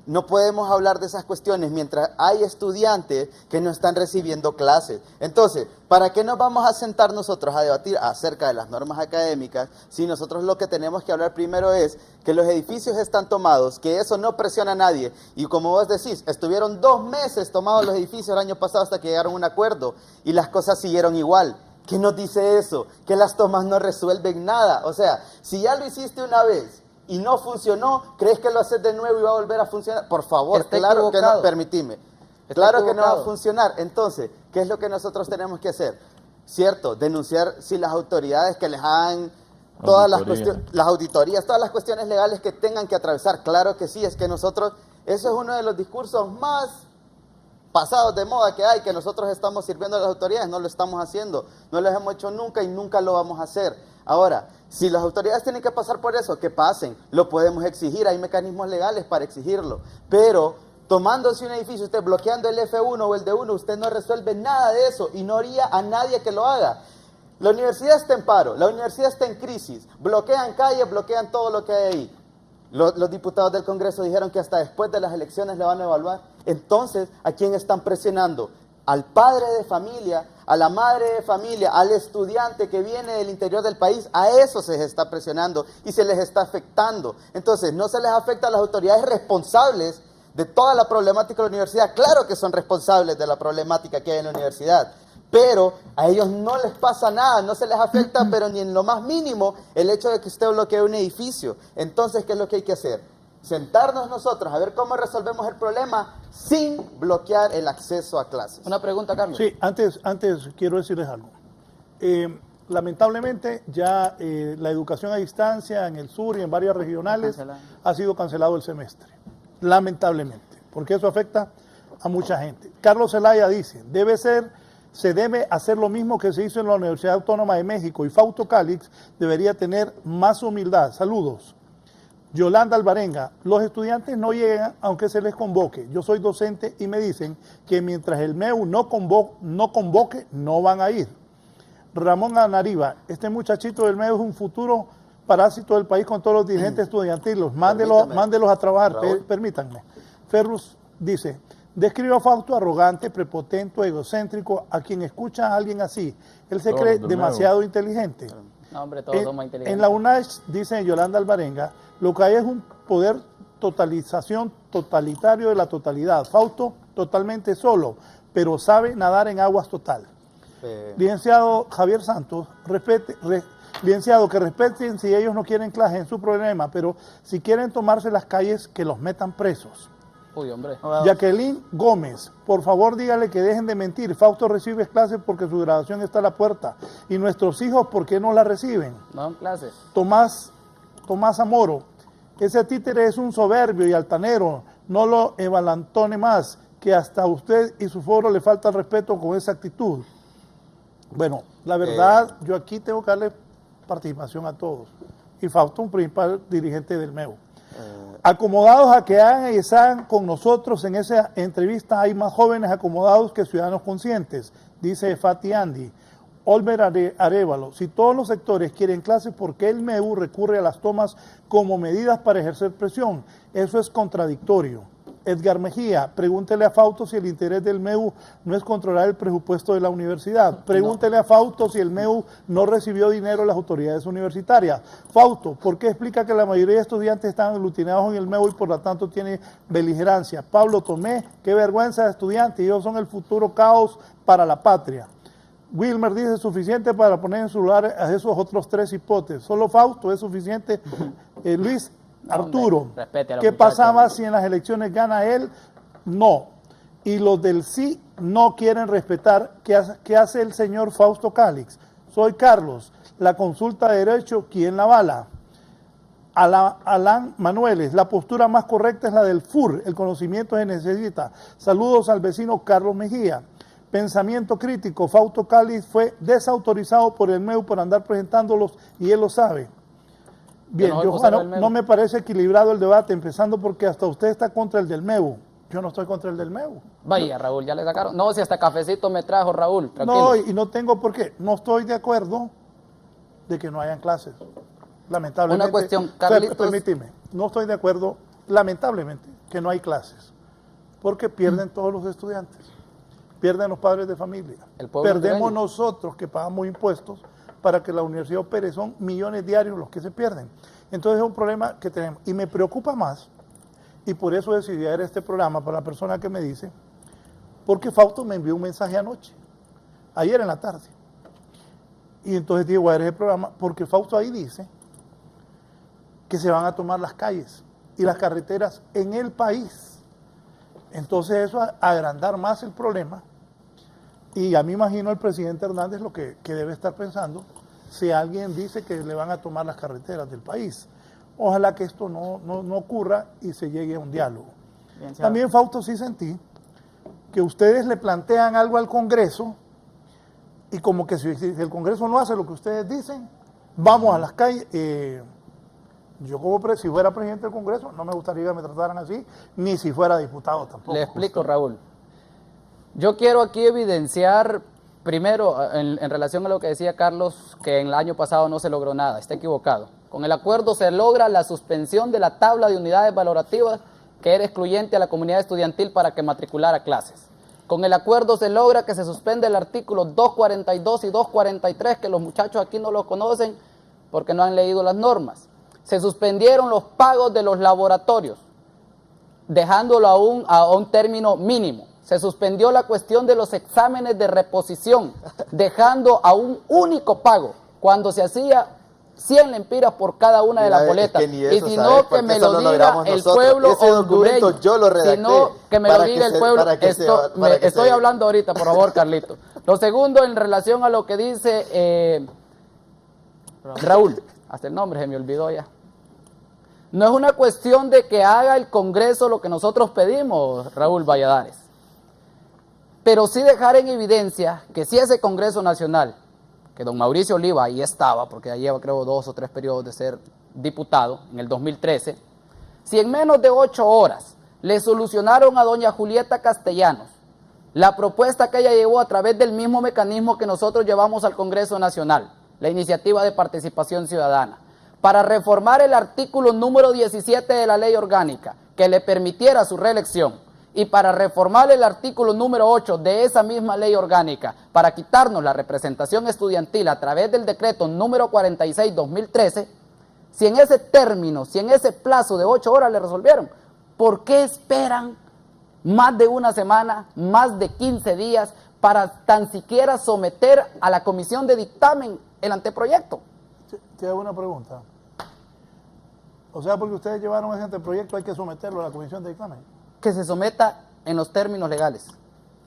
No podemos hablar de esas cuestiones mientras hay estudiantes que no están recibiendo clases. Entonces, ¿para qué nos vamos a sentar nosotros a debatir acerca de las normas académicas si nosotros lo que tenemos que hablar primero es que los edificios están tomados, que eso no presiona a nadie? Y como vos decís, estuvieron 2 meses tomados los edificios el año pasado hasta que llegaron a un acuerdo y las cosas siguieron igual. ¿Qué nos dice eso? Que las tomas no resuelven nada. O sea, si ya lo hiciste una vez y no funcionó, ¿crees que lo haces de nuevo y va a volver a funcionar? Por favor, claro que no, permitime. Claro que no va a funcionar. Entonces, ¿qué es lo que nosotros tenemos que hacer? ¿Cierto? Denunciar si las autoridades que les hagan todas las auditorías, todas las cuestiones legales que tengan que atravesar. Claro que sí, es que nosotros, eso es uno de los discursos más pasados de moda que hay, que nosotros estamos sirviendo a las autoridades, no lo estamos haciendo, no lo hemos hecho nunca y nunca lo vamos a hacer. Ahora, si las autoridades tienen que pasar por eso, que pasen, lo podemos exigir, hay mecanismos legales para exigirlo, pero tomándose un edificio, usted bloqueando el F1 o el D1, usted no resuelve nada de eso y no haría a nadie que lo haga. La universidad está en paro, la universidad está en crisis, bloquean calles, bloquean todo lo que hay ahí. Los diputados del Congreso dijeron que hasta después de las elecciones le van a evaluar. Entonces, ¿a quién están presionando? Al padre de familia, a la madre de familia, al estudiante que viene del interior del país. A eso se les está presionando y se les está afectando. Entonces, no se les afecta a las autoridades responsables de toda la problemática de la universidad. Claro que son responsables de la problemática que hay en la universidad, pero a ellos no les pasa nada, no se les afecta, pero ni en lo más mínimo, el hecho de que usted bloquee un edificio. Entonces, ¿qué es lo que hay que hacer? Sentarnos nosotros a ver cómo resolvemos el problema sin bloquear el acceso a clases. Una pregunta, Carlos. Sí, antes quiero decirles algo. Lamentablemente ya la educación a distancia en el sur y en varias regionales ha sido cancelado el semestre. Lamentablemente, porque eso afecta a mucha gente. Carlos Zelaya dice, se debe hacer lo mismo que se hizo en la Universidad Autónoma de México y Fausto Cálix debería tener más humildad. Saludos. Yolanda Alvarenga, los estudiantes no llegan aunque se les convoque. Yo soy docente y me dicen que mientras el MEU no convoque, no van a ir. Ramón Anariba, este muchachito del MEU es un futuro parásito del país con todos los dirigentes estudiantiles. Mándelos a trabajar, permítanme. Ferrus dice, describe a Fausto arrogante, prepotente, egocéntrico. A quien escucha a alguien así, él se cree demasiado inteligente. No, hombre, todos somos inteligentes. En la UNACH, dice Yolanda Alvarenga, lo que hay es un poder totalitario de la totalidad. Fausto totalmente solo, pero sabe nadar en aguas total. Licenciado Javier Santos, licenciado, que respeten si ellos no quieren clase en su problema, pero si quieren tomarse las calles, que los metan presos. Uy, hombre. Jacqueline Gómez, por favor dígale que dejen de mentir. Fausto recibe clases porque su graduación está a la puerta. ¿Y nuestros hijos por qué no la reciben? No dan clases. Tomás Amoro, ese títere es un soberbio y altanero. No lo evalantone más, que hasta a usted y su foro le falta el respeto con esa actitud. Bueno, la verdad, yo aquí tengo que darle participación a todos. Y Fausto, un principal dirigente del MEU. Acomodados a que hagan y están con nosotros en esa entrevista, hay más jóvenes acomodados que ciudadanos conscientes, dice Fati Andy. Olver Arevalo, si todos los sectores quieren clases, ¿por qué el MEU recurre a las tomas como medidas para ejercer presión? Eso es contradictorio. Edgar Mejía, pregúntele a Fausto si el interés del MEU no es controlar el presupuesto de la universidad. Pregúntele a Fausto si el MEU no recibió dinero de las autoridades universitarias. Fausto, ¿por qué explica que la mayoría de estudiantes están aglutinados en el MEU y por lo tanto tiene beligerancia? Pablo Tomé, qué vergüenza de estudiantes, ellos son el futuro caos para la patria. Wilmer dice suficiente para poner en su lugar a esos otros 3 hipotes. Solo Fausto es suficiente. Luis Arturo, ¿qué pasaba si en las elecciones gana él? No. Y los del sí no quieren respetar. ¿Qué hace el señor Fausto Cálix? Soy Carlos. La consulta de derecho, ¿quién la avala? Alan Manueles, la postura más correcta es la del FUR, el conocimiento se necesita. Saludos al vecino Carlos Mejía. Pensamiento crítico, Fausto Cálix fue desautorizado por el MEU por andar presentándolos y él lo sabe. Bien, no me parece equilibrado el debate, empezando porque hasta usted está contra el del MEU. Yo no estoy contra el del MEU. Vaya, Raúl, ya le sacaron. No, si hasta cafecito me trajo, Raúl, tranquilo. No, y no tengo por qué. No estoy de acuerdo de que no hayan clases. Lamentablemente. Una cuestión, Carlitos. Permíteme, no estoy de acuerdo, lamentablemente, que no hay clases. Porque pierden todos los estudiantes. Pierden los padres de familia. Perdemos nosotros que pagamos impuestos para que la universidad opere. Son millones diarios los que se pierden. Entonces es un problema que tenemos. Y me preocupa más, y por eso decidí hacer este programa para la persona que me dice, porque Fausto me envió un mensaje anoche, ayer en la tarde. Y entonces digo, voy a hacer el programa, porque Fausto ahí dice que se van a tomar las calles y las carreteras en el país. Entonces eso a agrandar más el problema. Y a mí imagino el presidente Hernández lo que debe estar pensando si alguien dice que le van a tomar las carreteras del país. Ojalá que esto no ocurra y se llegue a un diálogo. Bien, también, Fausto, sí sentí que ustedes le plantean algo al Congreso y como que si el Congreso no hace lo que ustedes dicen, vamos a las calles. Yo si fuera presidente del Congreso no me gustaría que me trataran así, ni si fuera diputado tampoco. Le explico, Raúl. Yo quiero aquí evidenciar, primero, en relación a lo que decía Carlos, que en el año pasado no se logró nada, está equivocado. Con el acuerdo se logra la suspensión de la tabla de unidades valorativas que era excluyente a la comunidad estudiantil para que matriculara clases. Con el acuerdo se logra que se suspende el artículo 242 y 243, que los muchachos aquí no lo conocen porque no han leído las normas. Se suspendieron los pagos de los laboratorios, dejándolo a un término mínimo. Se suspendió la cuestión de los exámenes de reposición, dejando a un único pago, cuando se hacía 100 lempiras por cada una de las boletas. Y si no, que me lo diga el pueblo hondureño. Yo lo redacté. Si no, que me lo diga el pueblo. Estoy hablando ahorita, por favor, Carlito. Lo segundo, en relación a lo que dice Raúl, hasta el nombre se me olvidó ya. No es una cuestión de que haga el Congreso lo que nosotros pedimos, Raúl Valladares. Pero sí dejar en evidencia que si ese Congreso Nacional, que don Mauricio Oliva ahí estaba, porque ya lleva creo 2 o 3 periodos de ser diputado, en el 2013, si en menos de 8 horas le solucionaron a doña Julieta Castellanos la propuesta que ella llevó a través del mismo mecanismo que nosotros llevamos al Congreso Nacional, la iniciativa de participación ciudadana, para reformar el artículo número 17 de la ley orgánica, que le permitiera su reelección, y para reformar el artículo número 8 de esa misma ley orgánica, para quitarnos la representación estudiantil a través del decreto número 46-2013, si en ese término, si en ese plazo de 8 horas le resolvieron, ¿por qué esperan más de una semana, más de 15 días, para tan siquiera someter a la comisión de dictamen el anteproyecto? Te hago una pregunta. O sea, porque ustedes llevaron ese anteproyecto, hay que someterlo a la comisión de dictamen. Que se someta en los términos legales,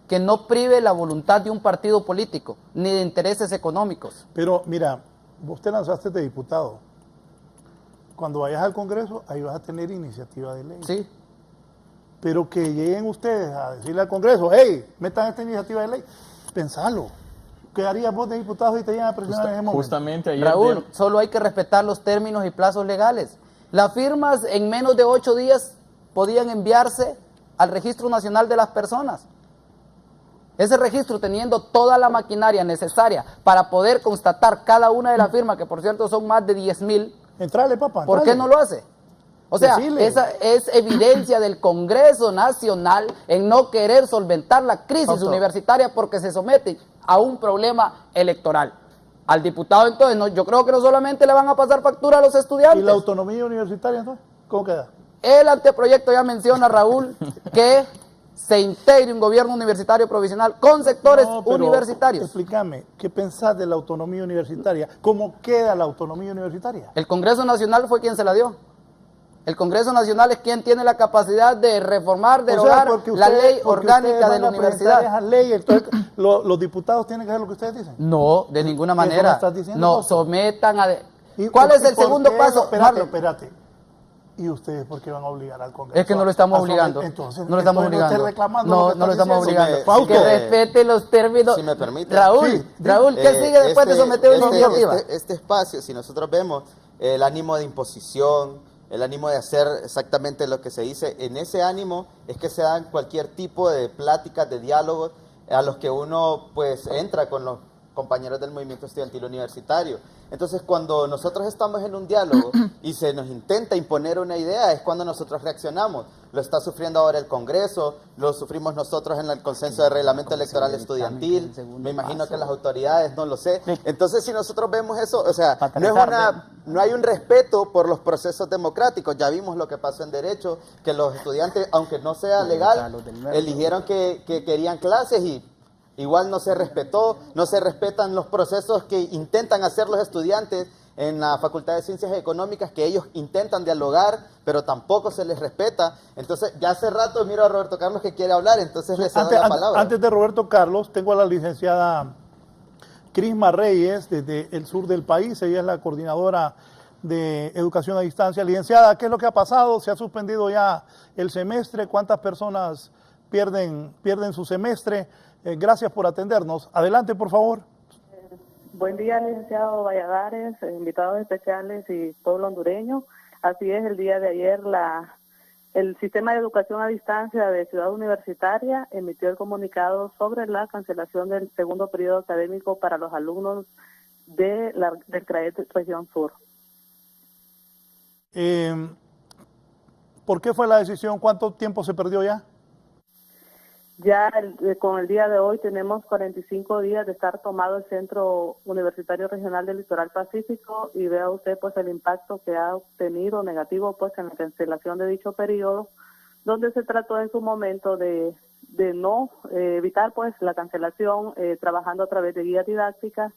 que no prive la voluntad de un partido político, ni de intereses económicos. Pero mira, vos te lanzaste de diputado. Cuando vayas al Congreso, ahí vas a tener iniciativa de ley. Sí. Pero que lleguen ustedes a decirle al Congreso, hey, metan esta iniciativa de ley, pensalo. ¿Qué harías vos de diputado si te llegan a presionar en ese momento? Justamente ayer. Raúl, solo hay que respetar los términos y plazos legales. Las firmas en menos de 8 días podían enviarse al Registro Nacional de las Personas. Ese registro, teniendo toda la maquinaria necesaria para poder constatar cada una de las firmas, que por cierto son más de 10,000. Entrale, papá. ¿Por qué no lo hace? O sea, esa es evidencia del Congreso Nacional en no querer solventar la crisis universitaria porque se somete a un problema electoral. Al diputado, entonces, no, yo creo que no solamente le van a pasar factura a los estudiantes. ¿Y la autonomía universitaria, entonces? ¿Cómo queda? El anteproyecto ya menciona, Raúl, que se integre un gobierno universitario provisional con sectores universitarios. Explícame, ¿qué pensás de la autonomía universitaria? ¿Cómo queda la autonomía universitaria? El Congreso Nacional fue quien se la dio. El Congreso Nacional es quien tiene la capacidad de reformar, derogar la ley orgánica de la universidad. Esa ley, entonces, los diputados tienen que hacer lo que ustedes dicen. No, de ninguna manera. ¿Estás diciendo? No, sometan a... ¿Cuál es el segundo paso? Espérate. ¿Y ustedes por qué van a obligar al Congreso? Es que no lo estamos obligando. Entonces, no lo estamos obligando. No lo estamos obligando. Fausto, que respete los términos. Si me permite. Raúl, ¿qué sigue después de someter una iniciativa? Este espacio, si nosotros vemos el ánimo de imposición, el ánimo de hacer exactamente lo que se dice, en ese ánimo es que se dan cualquier tipo de pláticas, de diálogos a los que uno pues entra con los compañeros del movimiento estudiantil universitario. Entonces, cuando nosotros estamos en un diálogo y se nos intenta imponer una idea, es cuando nosotros reaccionamos. Lo está sufriendo ahora el Congreso, lo sufrimos nosotros en el consenso de reglamento electoral estudiantil, me imagino que las autoridades, no lo sé. Entonces, si nosotros vemos eso, o sea, no hay un respeto por los procesos democráticos. Ya vimos lo que pasó en Derecho, que los estudiantes, aunque no sea legal, eligieron que querían clases y igual no se respetó, no se respetan los procesos que intentan hacer los estudiantes en la Facultad de Ciencias Económicas, que ellos intentan dialogar, pero tampoco se les respeta. Entonces, ya hace rato miro a Roberto Carlos que quiere hablar, entonces le cedo la palabra. Antes de Roberto Carlos, tengo a la licenciada Crisma Reyes, desde el sur del país. Ella es la coordinadora de Educación a Distancia. Licenciada, ¿qué es lo que ha pasado? ¿Se ha suspendido ya el semestre? ¿Cuántas personas pierden su semestre? Gracias por atendernos. Adelante, por favor. Buen día, licenciado Valladares, invitados especiales y pueblo hondureño. Así es, el día de ayer el Sistema de Educación a Distancia de Ciudad Universitaria emitió el comunicado sobre la cancelación del segundo periodo académico para los alumnos del CRAET Región Sur. ¿Por qué fue la decisión? ¿Cuánto tiempo se perdió ya? Ya con el día de hoy tenemos 45 días de estar tomado el Centro Universitario Regional del Litoral Pacífico y vea usted pues el impacto que ha obtenido negativo pues en la cancelación de dicho periodo, donde se trató en su momento de no evitar pues la cancelación trabajando a través de guías didácticas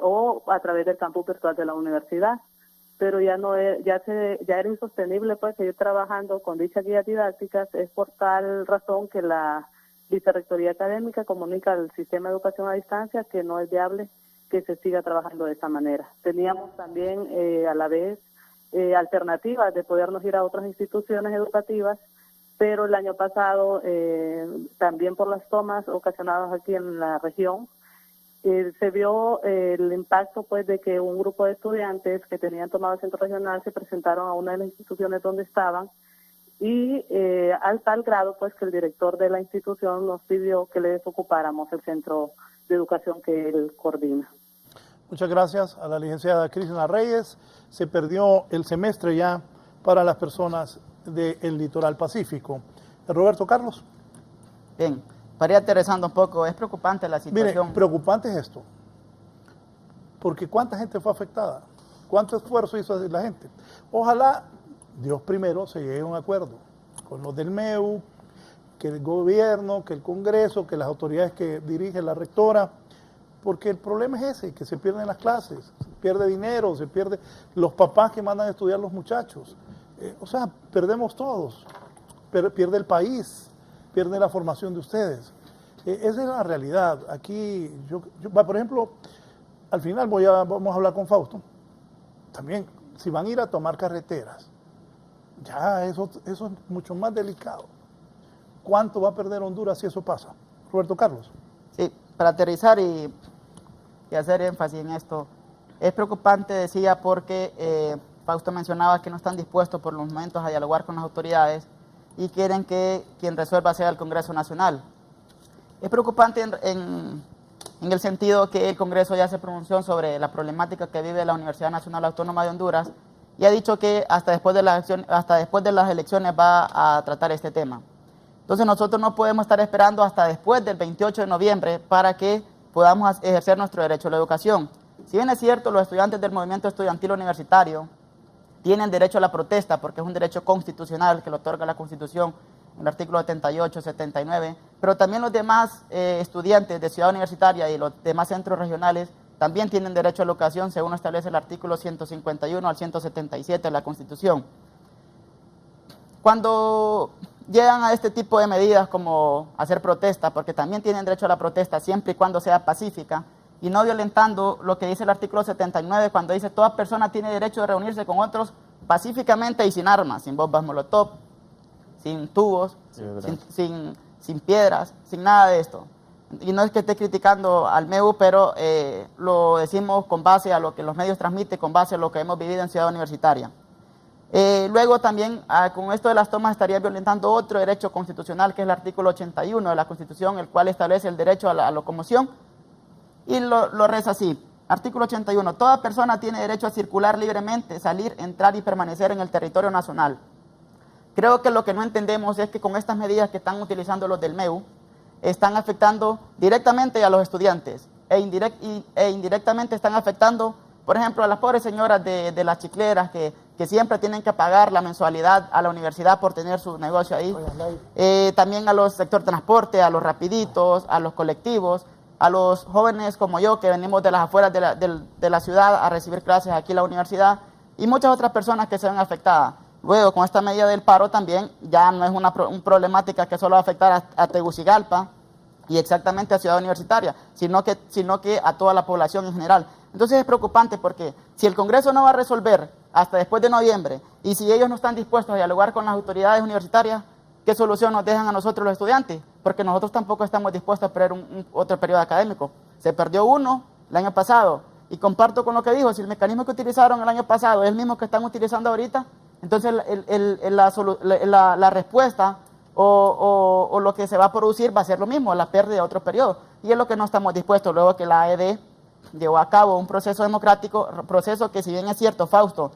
o a través del campus virtual de la universidad. Pero ya era insostenible pues seguir trabajando con dichas guías didácticas. Es por tal razón que la Vicerrectoría Académica comunica al Sistema de Educación a Distancia que no es viable que se siga trabajando de esa manera. Teníamos también a la vez alternativas de podernos ir a otras instituciones educativas, pero el año pasado también por las tomas ocasionadas aquí en la región, se vio el impacto pues de que un grupo de estudiantes que tenían tomado el centro regional se presentaron a una de las instituciones donde estaban y al tal grado pues que el director de la institución nos pidió que le desocupáramos el centro de educación que él coordina. Muchas gracias a la licenciada Crisma Reyes. Se perdió el semestre ya para las personas del Litoral Pacífico. Roberto Carlos. Bien. Para ir aterrizando un poco, es preocupante la situación. Mire, preocupante es esto, porque ¿cuánta gente fue afectada? ¿Cuánto esfuerzo hizo la gente? Ojalá, Dios primero, se llegue a un acuerdo con los del MEU, que el gobierno, que el Congreso, que las autoridades que dirige la rectora, porque el problema es ese, que se pierden las clases, se pierde dinero, se pierde los papás que mandan a estudiar los muchachos. O sea, perdemos todos, pierde el país, pierde la formación de ustedes. Esa es la realidad. Aquí, por ejemplo, al final vamos a hablar con Fausto. También, si van a ir a tomar carreteras, ya eso es mucho más delicado. ¿Cuánto va a perder Honduras si eso pasa? Roberto Carlos. Sí, para aterrizar y hacer énfasis en esto, es preocupante, decía, porque Fausto mencionaba que no están dispuestos por los momentos a dialogar con las autoridades y quieren que quien resuelva sea el Congreso Nacional. Es preocupante en el sentido que el Congreso ya se pronunció sobre la problemática que vive la Universidad Nacional Autónoma de Honduras y ha dicho que hasta después de las elecciones va a tratar este tema. Entonces nosotros no podemos estar esperando hasta después del 28 de noviembre para que podamos ejercer nuestro derecho a la educación. Si bien es cierto, los estudiantes del movimiento estudiantil universitario tienen derecho a la protesta porque es un derecho constitucional que lo otorga la Constitución el artículo 78, 79, pero también los demás estudiantes de Ciudad Universitaria y los demás centros regionales también tienen derecho a la educación según lo establece el artículo 151 al 177 de la Constitución. Cuando llegan a este tipo de medidas como hacer protesta, porque también tienen derecho a la protesta siempre y cuando sea pacífica, y no violentando lo que dice el artículo 79 cuando dice toda persona tiene derecho de reunirse con otros pacíficamente y sin armas, sin bombas molotov, sin tubos, sin piedras, sin nada de esto. Y no es que esté criticando al MEU, pero lo decimos con base a lo que los medios transmiten, con base a lo que hemos vivido en Ciudad Universitaria. Luego también con esto de las tomas estaría violentando otro derecho constitucional, que es el artículo 81 de la Constitución, el cual establece el derecho a la locomoción, y lo reza así. Artículo 81. Toda persona tiene derecho a circular libremente, salir, entrar y permanecer en el territorio nacional. Creo que lo que no entendemos es que con estas medidas que están utilizando los del MEU, están afectando directamente a los estudiantes e indirectamente están afectando, por ejemplo, a las pobres señoras de las chicleras que siempre tienen que pagar la mensualidad a la universidad por tener su negocio ahí. También a los sector transporte, a los rapiditos, a los colectivos, a los jóvenes como yo que venimos de las afueras de la ciudad a recibir clases aquí en la universidad y muchas otras personas que se ven afectadas. Luego, con esta medida del paro también ya no es una problemática que solo va a afectar a Tegucigalpa y exactamente a Ciudad Universitaria, sino que a toda la población en general. Entonces es preocupante porque si el Congreso no va a resolver hasta después de noviembre y si ellos no están dispuestos a dialogar con las autoridades universitarias, ¿qué solución nos dejan a nosotros los estudiantes? Porque nosotros tampoco estamos dispuestos a esperar otro periodo académico. Se perdió uno el año pasado y comparto con lo que dijo, si el mecanismo que utilizaron el año pasado es el mismo que están utilizando ahorita, entonces la respuesta o lo que se va a producir va a ser lo mismo, la pérdida de otro periodo. Y es lo que no estamos dispuestos, luego que la AED llevó a cabo un proceso democrático, proceso que si bien es cierto, Fausto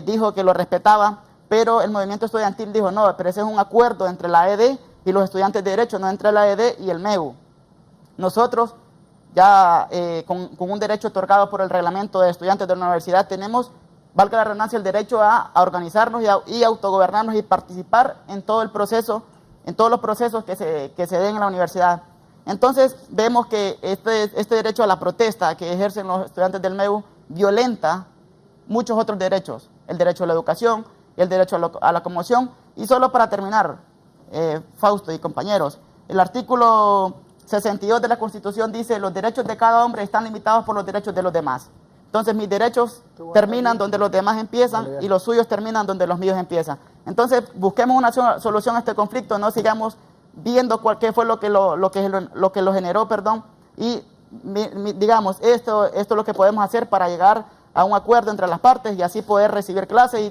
dijo que lo respetaba, pero el movimiento estudiantil dijo no, pero ese es un acuerdo entre la AED y los estudiantes de Derecho, no entre la AED y el MEU. Nosotros ya con un derecho otorgado por el reglamento de estudiantes de la universidad tenemos, valga la redundancia, el derecho a organizarnos y autogobernarnos y participar en todo el proceso, en todos los procesos que se den en la universidad. Entonces vemos que este derecho a la protesta que ejercen los estudiantes del MEU violenta muchos otros derechos, el derecho a la educación, el derecho a la conmoción. Y solo para terminar, Fausto y compañeros, el artículo 62 de la Constitución dice los derechos de cada hombre están limitados por los derechos de los demás. Entonces mis derechos terminan donde los demás empiezan y los suyos terminan donde los míos empiezan. Entonces busquemos una solución a este conflicto, no sigamos viendo qué fue lo que lo generó, y digamos, esto es lo que podemos hacer para llegar a un acuerdo entre las partes y así poder recibir clases y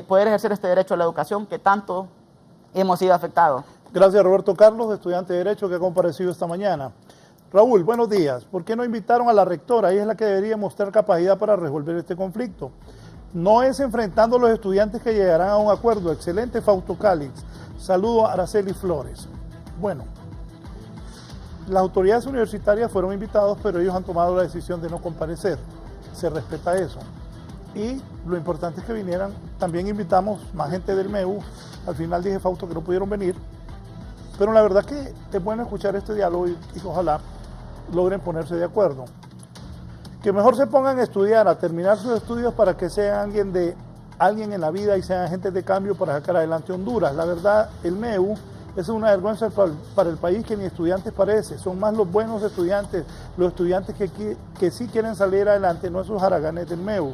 poder ejercer este derecho a la educación que tanto hemos sido afectados. Gracias, Roberto Carlos, estudiante de Derecho que ha comparecido esta mañana. Raúl, buenos días. ¿Por qué no invitaron a la rectora? Ella es la que debería mostrar capacidad para resolver este conflicto. No es enfrentando a los estudiantes que llegarán a un acuerdo. Excelente, Fausto Calix. Saludo a Araceli Flores. Bueno, las autoridades universitarias fueron invitados, pero ellos han tomado la decisión de no comparecer. Se respeta eso. Y lo importante es que vinieran. También invitamos más gente del MEU. Al final dije, Fausto, que no pudieron venir. Pero la verdad que es bueno escuchar este diálogo y ojalá logren ponerse de acuerdo. Que mejor se pongan a estudiar, a terminar sus estudios para que sean alguien en la vida y sean agentes de cambio para sacar adelante Honduras. La verdad, el MEU es una vergüenza para el país que ni estudiantes parece. Son más los buenos estudiantes, los estudiantes que sí quieren salir adelante, no esos haraganes del MEU.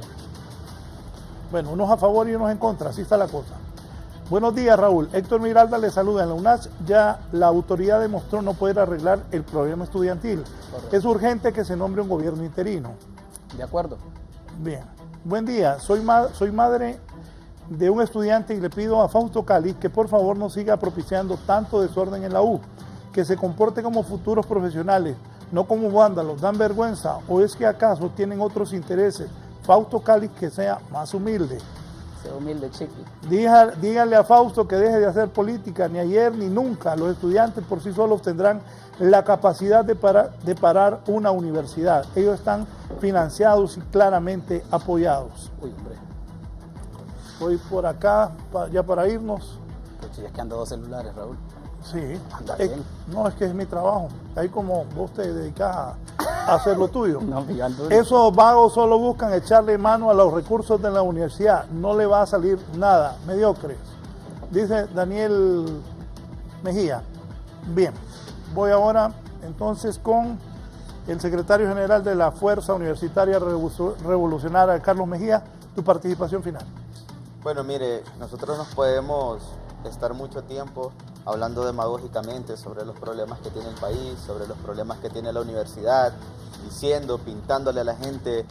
Bueno, unos a favor y unos en contra, así está la cosa. Buenos días, Raúl. Héctor Miralda le saluda. En la UNACH ya la autoridad demostró no poder arreglar el problema estudiantil. Correcto. Es urgente que se nombre un gobierno interino. De acuerdo. Bien. Buen día. Soy madre de un estudiante y le pido a Fausto Calix que por favor no siga propiciando tanto desorden en la U, que se comporte como futuros profesionales, no como vándalos. Dan vergüenza. ¿O es que acaso tienen otros intereses? Fausto Calix que sea más humilde. Sea humilde, chiqui. Díganle a Fausto que deje de hacer política, ni ayer ni nunca. Los estudiantes por sí solos tendrán la capacidad de parar una universidad. Ellos están financiados y claramente apoyados. Uy, hombre. Voy por acá, ya para irnos. Si es que ando 2 celulares, Raúl. Sí. Anda bien. No, es que es mi trabajo. Ahí como vos te dedicas a hacer lo tuyo. No, Esos vagos solo buscan echarle mano a los recursos de la universidad. No le va a salir nada. Mediocres. Dice Daniel Mejía. Bien. Voy ahora entonces con el secretario general de la Fuerza Universitaria Revolucionaria, Carlos Mejía. Tu participación final. Bueno, mire, nosotros nos podemos estar mucho tiempo hablando demagógicamente sobre los problemas que tiene el país, sobre los problemas que tiene la universidad, diciendo, pintándole a la gente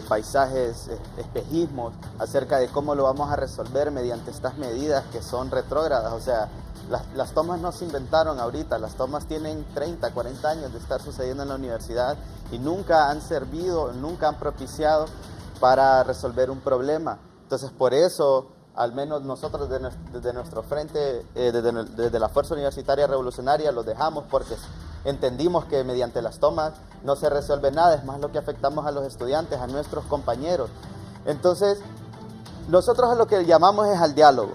paisajes, espejismos acerca de cómo lo vamos a resolver mediante estas medidas que son retrógradas. O sea, las tomas no se inventaron ahorita, las tomas tienen 30, 40 años de estar sucediendo en la universidad y nunca han servido, nunca han propiciado para resolver un problema. Entonces, por eso, al menos nosotros desde nuestro frente, desde la Fuerza Universitaria Revolucionaria, lo dejamos porque entendimos que mediante las tomas no se resuelve nada, es más lo que afectamos a los estudiantes, a nuestros compañeros. Entonces, nosotros a lo que llamamos es al diálogo.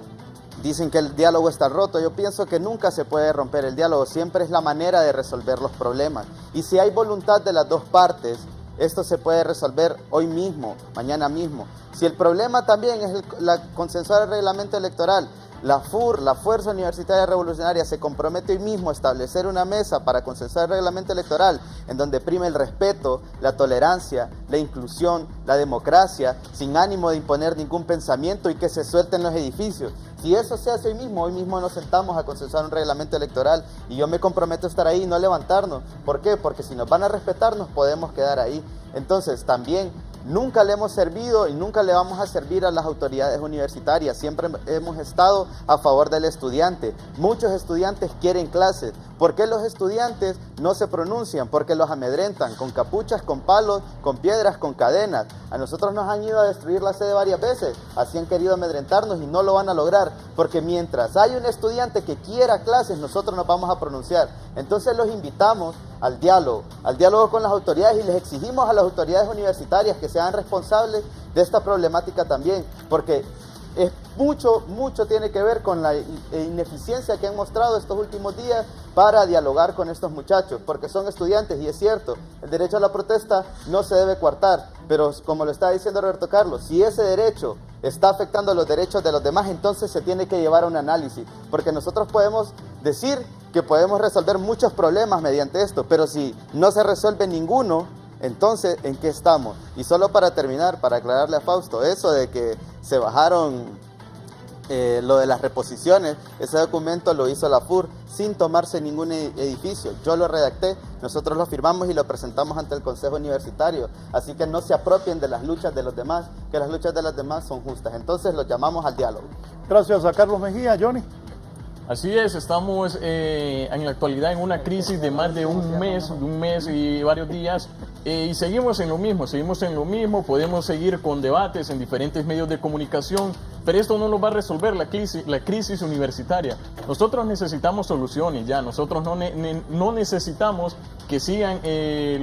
Dicen que el diálogo está roto, yo pienso que nunca se puede romper el diálogo, siempre es la manera de resolver los problemas. Y si hay voluntad de las dos partes, esto se puede resolver hoy mismo, mañana mismo. Si el problema también es consensuar el reglamento electoral, la FUR, la Fuerza Universitaria Revolucionaria, se compromete hoy mismo a establecer una mesa para consensuar el reglamento electoral en donde prime el respeto, la tolerancia, la inclusión, la democracia, sin ánimo de imponer ningún pensamiento y que se suelten los edificios. Si eso se hace hoy mismo nos sentamos a consensuar un reglamento electoral y yo me comprometo a estar ahí y no levantarnos. ¿Por qué? Porque si nos van a respetar nos podemos quedar ahí. Entonces también nunca le hemos servido y nunca le vamos a servir a las autoridades universitarias. Siempre hemos estado a favor del estudiante. Muchos estudiantes quieren clases. ¿Por qué los estudiantes no se pronuncian? Porque los amedrentan con capuchas, con palos, con piedras, con cadenas. A nosotros nos han ido a destruir la sede varias veces. Así han querido amedrentarnos y no lo van a lograr. Porque mientras hay un estudiante que quiera clases, nosotros nos vamos a pronunciar. Entonces los invitamos al diálogo con las autoridades y les exigimos a las autoridades universitarias que sean responsables de esta problemática también, porque es mucho tiene que ver con la ineficiencia que han mostrado estos últimos días para dialogar con estos muchachos, porque son estudiantes y es cierto, el derecho a la protesta no se debe coartar, pero como lo está diciendo Roberto Carlos, si ese derecho está afectando los derechos de los demás, entonces se tiene que llevar a un análisis, porque nosotros podemos decir que podemos resolver muchos problemas mediante esto, pero si no se resuelve ninguno, entonces, ¿en qué estamos? Y solo para terminar, para aclararle a Fausto, eso de que se bajaron lo de las reposiciones, ese documento lo hizo la FUR sin tomarse ningún edificio. Yo lo redacté, nosotros lo firmamos y lo presentamos ante el Consejo Universitario. Así que no se apropien de las luchas de los demás, que las luchas de los demás son justas. Entonces los llamamos al diálogo. Gracias a Carlos Mejía. Johnny. Así es, estamos en la actualidad en una crisis de más de un mes y varios días y seguimos en lo mismo, podemos seguir con debates en diferentes medios de comunicación, pero esto no nos va a resolver la crisis universitaria. Nosotros necesitamos soluciones ya, nosotros no necesitamos que sigan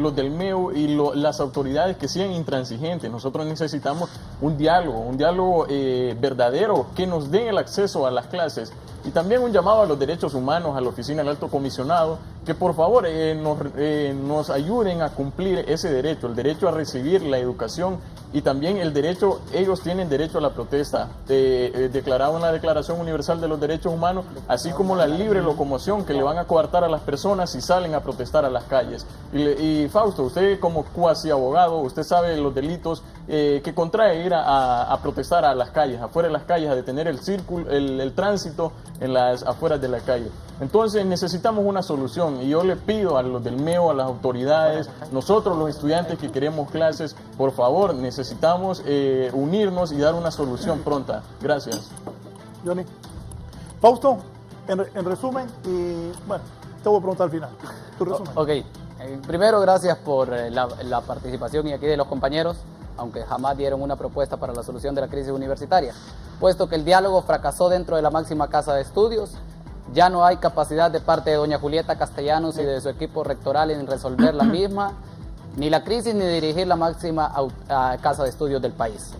los del MEU y las autoridades que sigan intransigentes, nosotros necesitamos un diálogo verdadero que nos den el acceso a las clases. Y también un llamado a los derechos humanos, a la Oficina del Alto Comisionado, que por favor nos ayuden a cumplir ese derecho, el derecho a recibir la educación y también ellos tienen derecho a la protesta, declarada una Declaración Universal de los Derechos Humanos, así como la libre locomoción que le van a coartar a las personas si salen a protestar a las calles. Y Fausto, usted como cuasi abogado, usted sabe los delitos que contrae ir a protestar a las calles, afuera de las calles, a detener el tránsito en las afueras de la calle. Entonces necesitamos una solución y yo le pido a los del MEO, a las autoridades, nosotros los estudiantes que queremos clases, por favor necesitamos unirnos y dar una solución pronta. Gracias. Johnny. Fausto, en resumen, y bueno, te voy a preguntar al final. Tu resumen. Ok, primero gracias por la participación y aquí de los compañeros, aunque jamás dieron una propuesta para la solución de la crisis universitaria. Puesto que el diálogo fracasó dentro de la máxima casa de estudios, ya no hay capacidad de parte de doña Julieta Castellanos y de su equipo rectoral en resolver la misma, ni la crisis ni dirigir la máxima casa de estudios del país.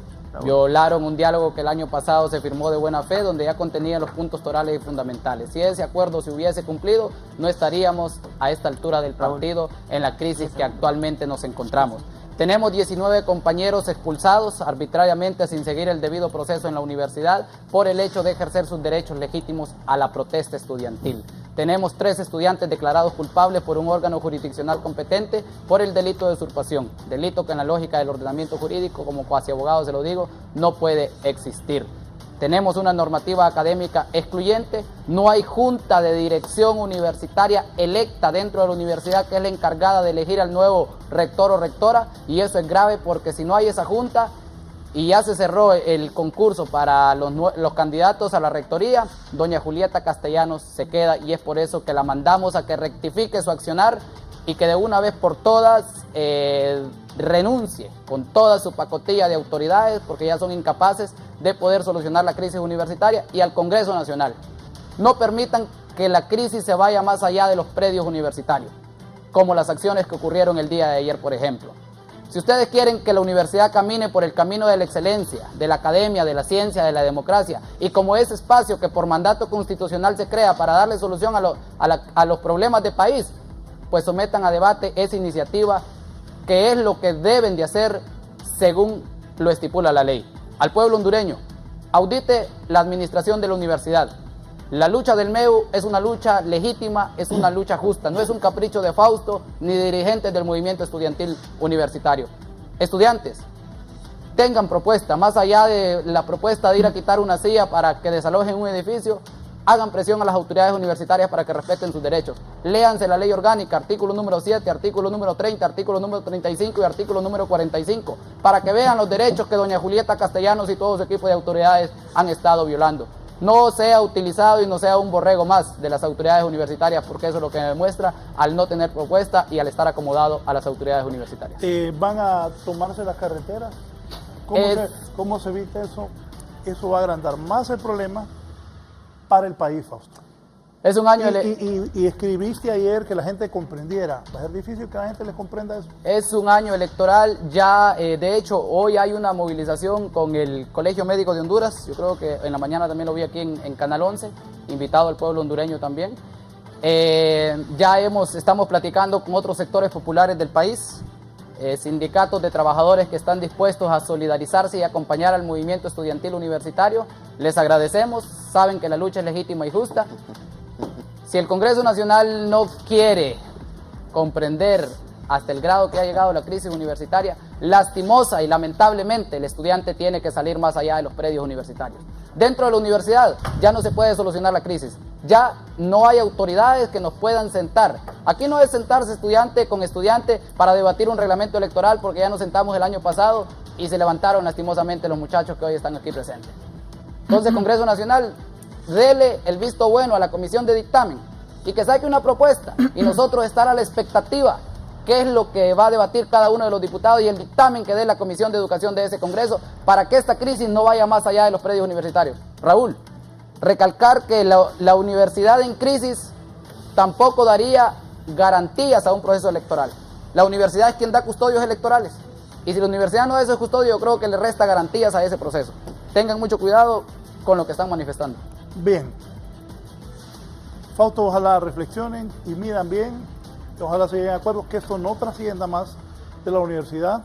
Violaron un diálogo que el año pasado se firmó de buena fe, donde ya contenía los puntos torales y fundamentales. Si ese acuerdo se hubiese cumplido, no estaríamos a esta altura del partido en la crisis que actualmente nos encontramos. Tenemos 19 compañeros expulsados arbitrariamente sin seguir el debido proceso en la universidad por el hecho de ejercer sus derechos legítimos a la protesta estudiantil. Tenemos 3 estudiantes declarados culpables por un órgano jurisdiccional competente por el delito de usurpación, delito que en la lógica del ordenamiento jurídico, como cuasi abogado se lo digo, no puede existir. Tenemos una normativa académica excluyente, no hay junta de dirección universitaria electa dentro de la universidad que es la encargada de elegir al nuevo rector o rectora, y eso es grave porque si no hay esa junta y ya se cerró el concurso para los candidatos a la rectoría, doña Julieta Castellanos se queda, y es por eso que la mandamos a que rectifique su accionar y que de una vez por todas renuncie con toda su pacotilla de autoridades, porque ya son incapaces de poder solucionar la crisis universitaria, y al Congreso Nacional. No permitan que la crisis se vaya más allá de los predios universitarios, como las acciones que ocurrieron el día de ayer, por ejemplo. Si ustedes quieren que la universidad camine por el camino de la excelencia, de la academia, de la ciencia, de la democracia, y como ese espacio que por mandato constitucional se crea para darle solución a los problemas del país, pues sometan a debate esa iniciativa, que es lo que deben de hacer según lo estipula la ley. Al pueblo hondureño, audite la administración de la universidad. La lucha del MEU es una lucha legítima, es una lucha justa, no es un capricho de Fausto ni de dirigentes del movimiento estudiantil universitario. Estudiantes, tengan propuesta, más allá de la propuesta de ir a quitar una silla para que desalojen un edificio, hagan presión a las autoridades universitarias para que respeten sus derechos. Léanse la ley orgánica, artículo número 7, artículo número 30, artículo número 35 y artículo número 45, para que vean los derechos que doña Julieta Castellanos y todo su equipo de autoridades han estado violando. No sea utilizado y no sea un borrego más de las autoridades universitarias, porque eso es lo que demuestra al no tener propuesta y al estar acomodado a las autoridades universitarias. ¿Van a tomarse las carreteras? ¿Cómo se evita eso? Eso va a agrandar más el problema para el país, Fausto. Es un año... Y escribiste ayer que la gente comprendiera. Va a ser difícil que la gente les comprenda eso. Es un año electoral. Ya, de hecho, hoy hay una movilización con el Colegio Médico de Honduras. Yo creo que en la mañana también lo vi aquí en Canal 11, invitado al pueblo hondureño también. Estamos platicando con otros sectores populares del país, sindicatos de trabajadores que están dispuestos a solidarizarse y acompañar al movimiento estudiantil universitario. Les agradecemos, saben que la lucha es legítima y justa. Si el Congreso Nacional no quiere comprender hasta el grado que ha llegado la crisis universitaria, lastimosa y lamentablemente el estudiante tiene que salir más allá de los predios universitarios. Dentro de la universidad ya no se puede solucionar la crisis, ya no hay autoridades que nos puedan sentar. Aquí no es sentarse estudiante con estudiante para debatir un reglamento electoral, porque ya nos sentamos el año pasado y se levantaron lastimosamente los muchachos que hoy están aquí presentes. Entonces, Congreso Nacional, dele el visto bueno a la comisión de dictamen y que saque una propuesta, y nosotros estar a la expectativa qué es lo que va a debatir cada uno de los diputados y el dictamen que dé la Comisión de Educación de ese Congreso, para que esta crisis no vaya más allá de los predios universitarios. Raúl, recalcar que la universidad en crisis tampoco daría garantías a un proceso electoral. La universidad es quien da custodios electorales, y si la universidad no da esos custodios, yo creo que le resta garantías a ese proceso. Tengan mucho cuidado con lo que están manifestando. Bien. Fausto, ojalá reflexionen y midan bien, ojalá se lleguen a acuerdo, que esto no trascienda más de la universidad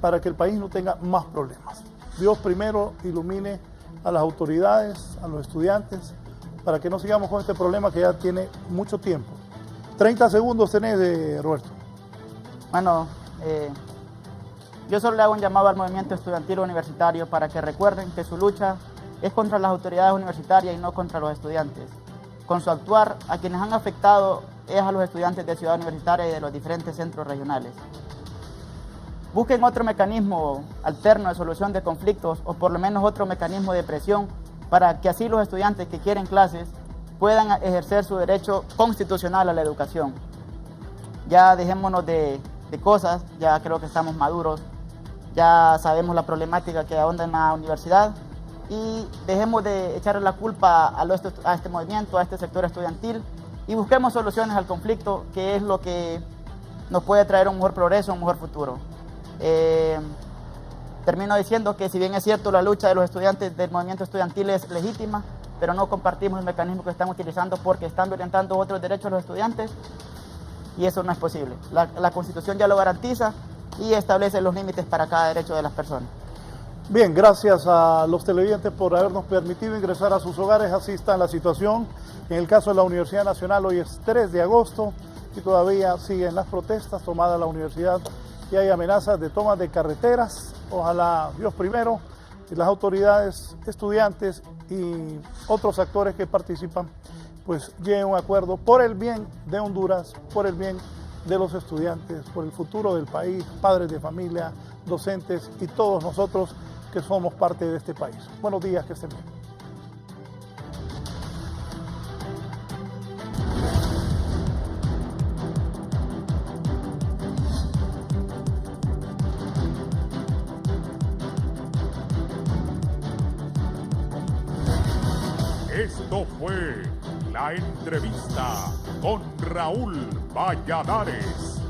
para que el país no tenga más problemas. Dios primero ilumine a las autoridades, a los estudiantes, para que no sigamos con este problema que ya tiene mucho tiempo. 30 segundos tenés, Roberto. Bueno, yo solo le hago un llamado al movimiento estudiantil universitario para que recuerden que su lucha es contra las autoridades universitarias y no contra los estudiantes. Con su actuar, a quienes han afectado es a los estudiantes de Ciudad Universitaria y de los diferentes centros regionales. Busquen otro mecanismo alterno de solución de conflictos, o por lo menos otro mecanismo de presión, para que así los estudiantes que quieren clases puedan ejercer su derecho constitucional a la educación. Ya dejémonos de cosas, ya creo que estamos maduros, ya sabemos la problemática que ahonda en la universidad, y dejemos de echarle la culpa a este movimiento, a este sector estudiantil, y busquemos soluciones al conflicto, que es lo que nos puede traer un mejor progreso, un mejor futuro. Termino diciendo que si bien es cierto la lucha de los estudiantes del movimiento estudiantil es legítima, pero no compartimos el mecanismo que están utilizando porque están violentando otros derechos de los estudiantes y eso no es posible. La Constitución ya lo garantiza y establece los límites para cada derecho de las personas. Bien, gracias a los televidentes por habernos permitido ingresar a sus hogares. Así está la situación. En el caso de la Universidad Nacional, hoy es 3 de agosto y todavía siguen las protestas tomadas la universidad y hay amenazas de toma de carreteras. Ojalá, Dios primero, y las autoridades, estudiantes y otros actores que participan, pues lleguen a un acuerdo por el bien de Honduras, por el bien de los estudiantes, por el futuro del país, padres de familia, docentes y todos nosotros que somos parte de este país. Buenos días, que estén bien. Esto fue La Entrevista con Raúl Valladares.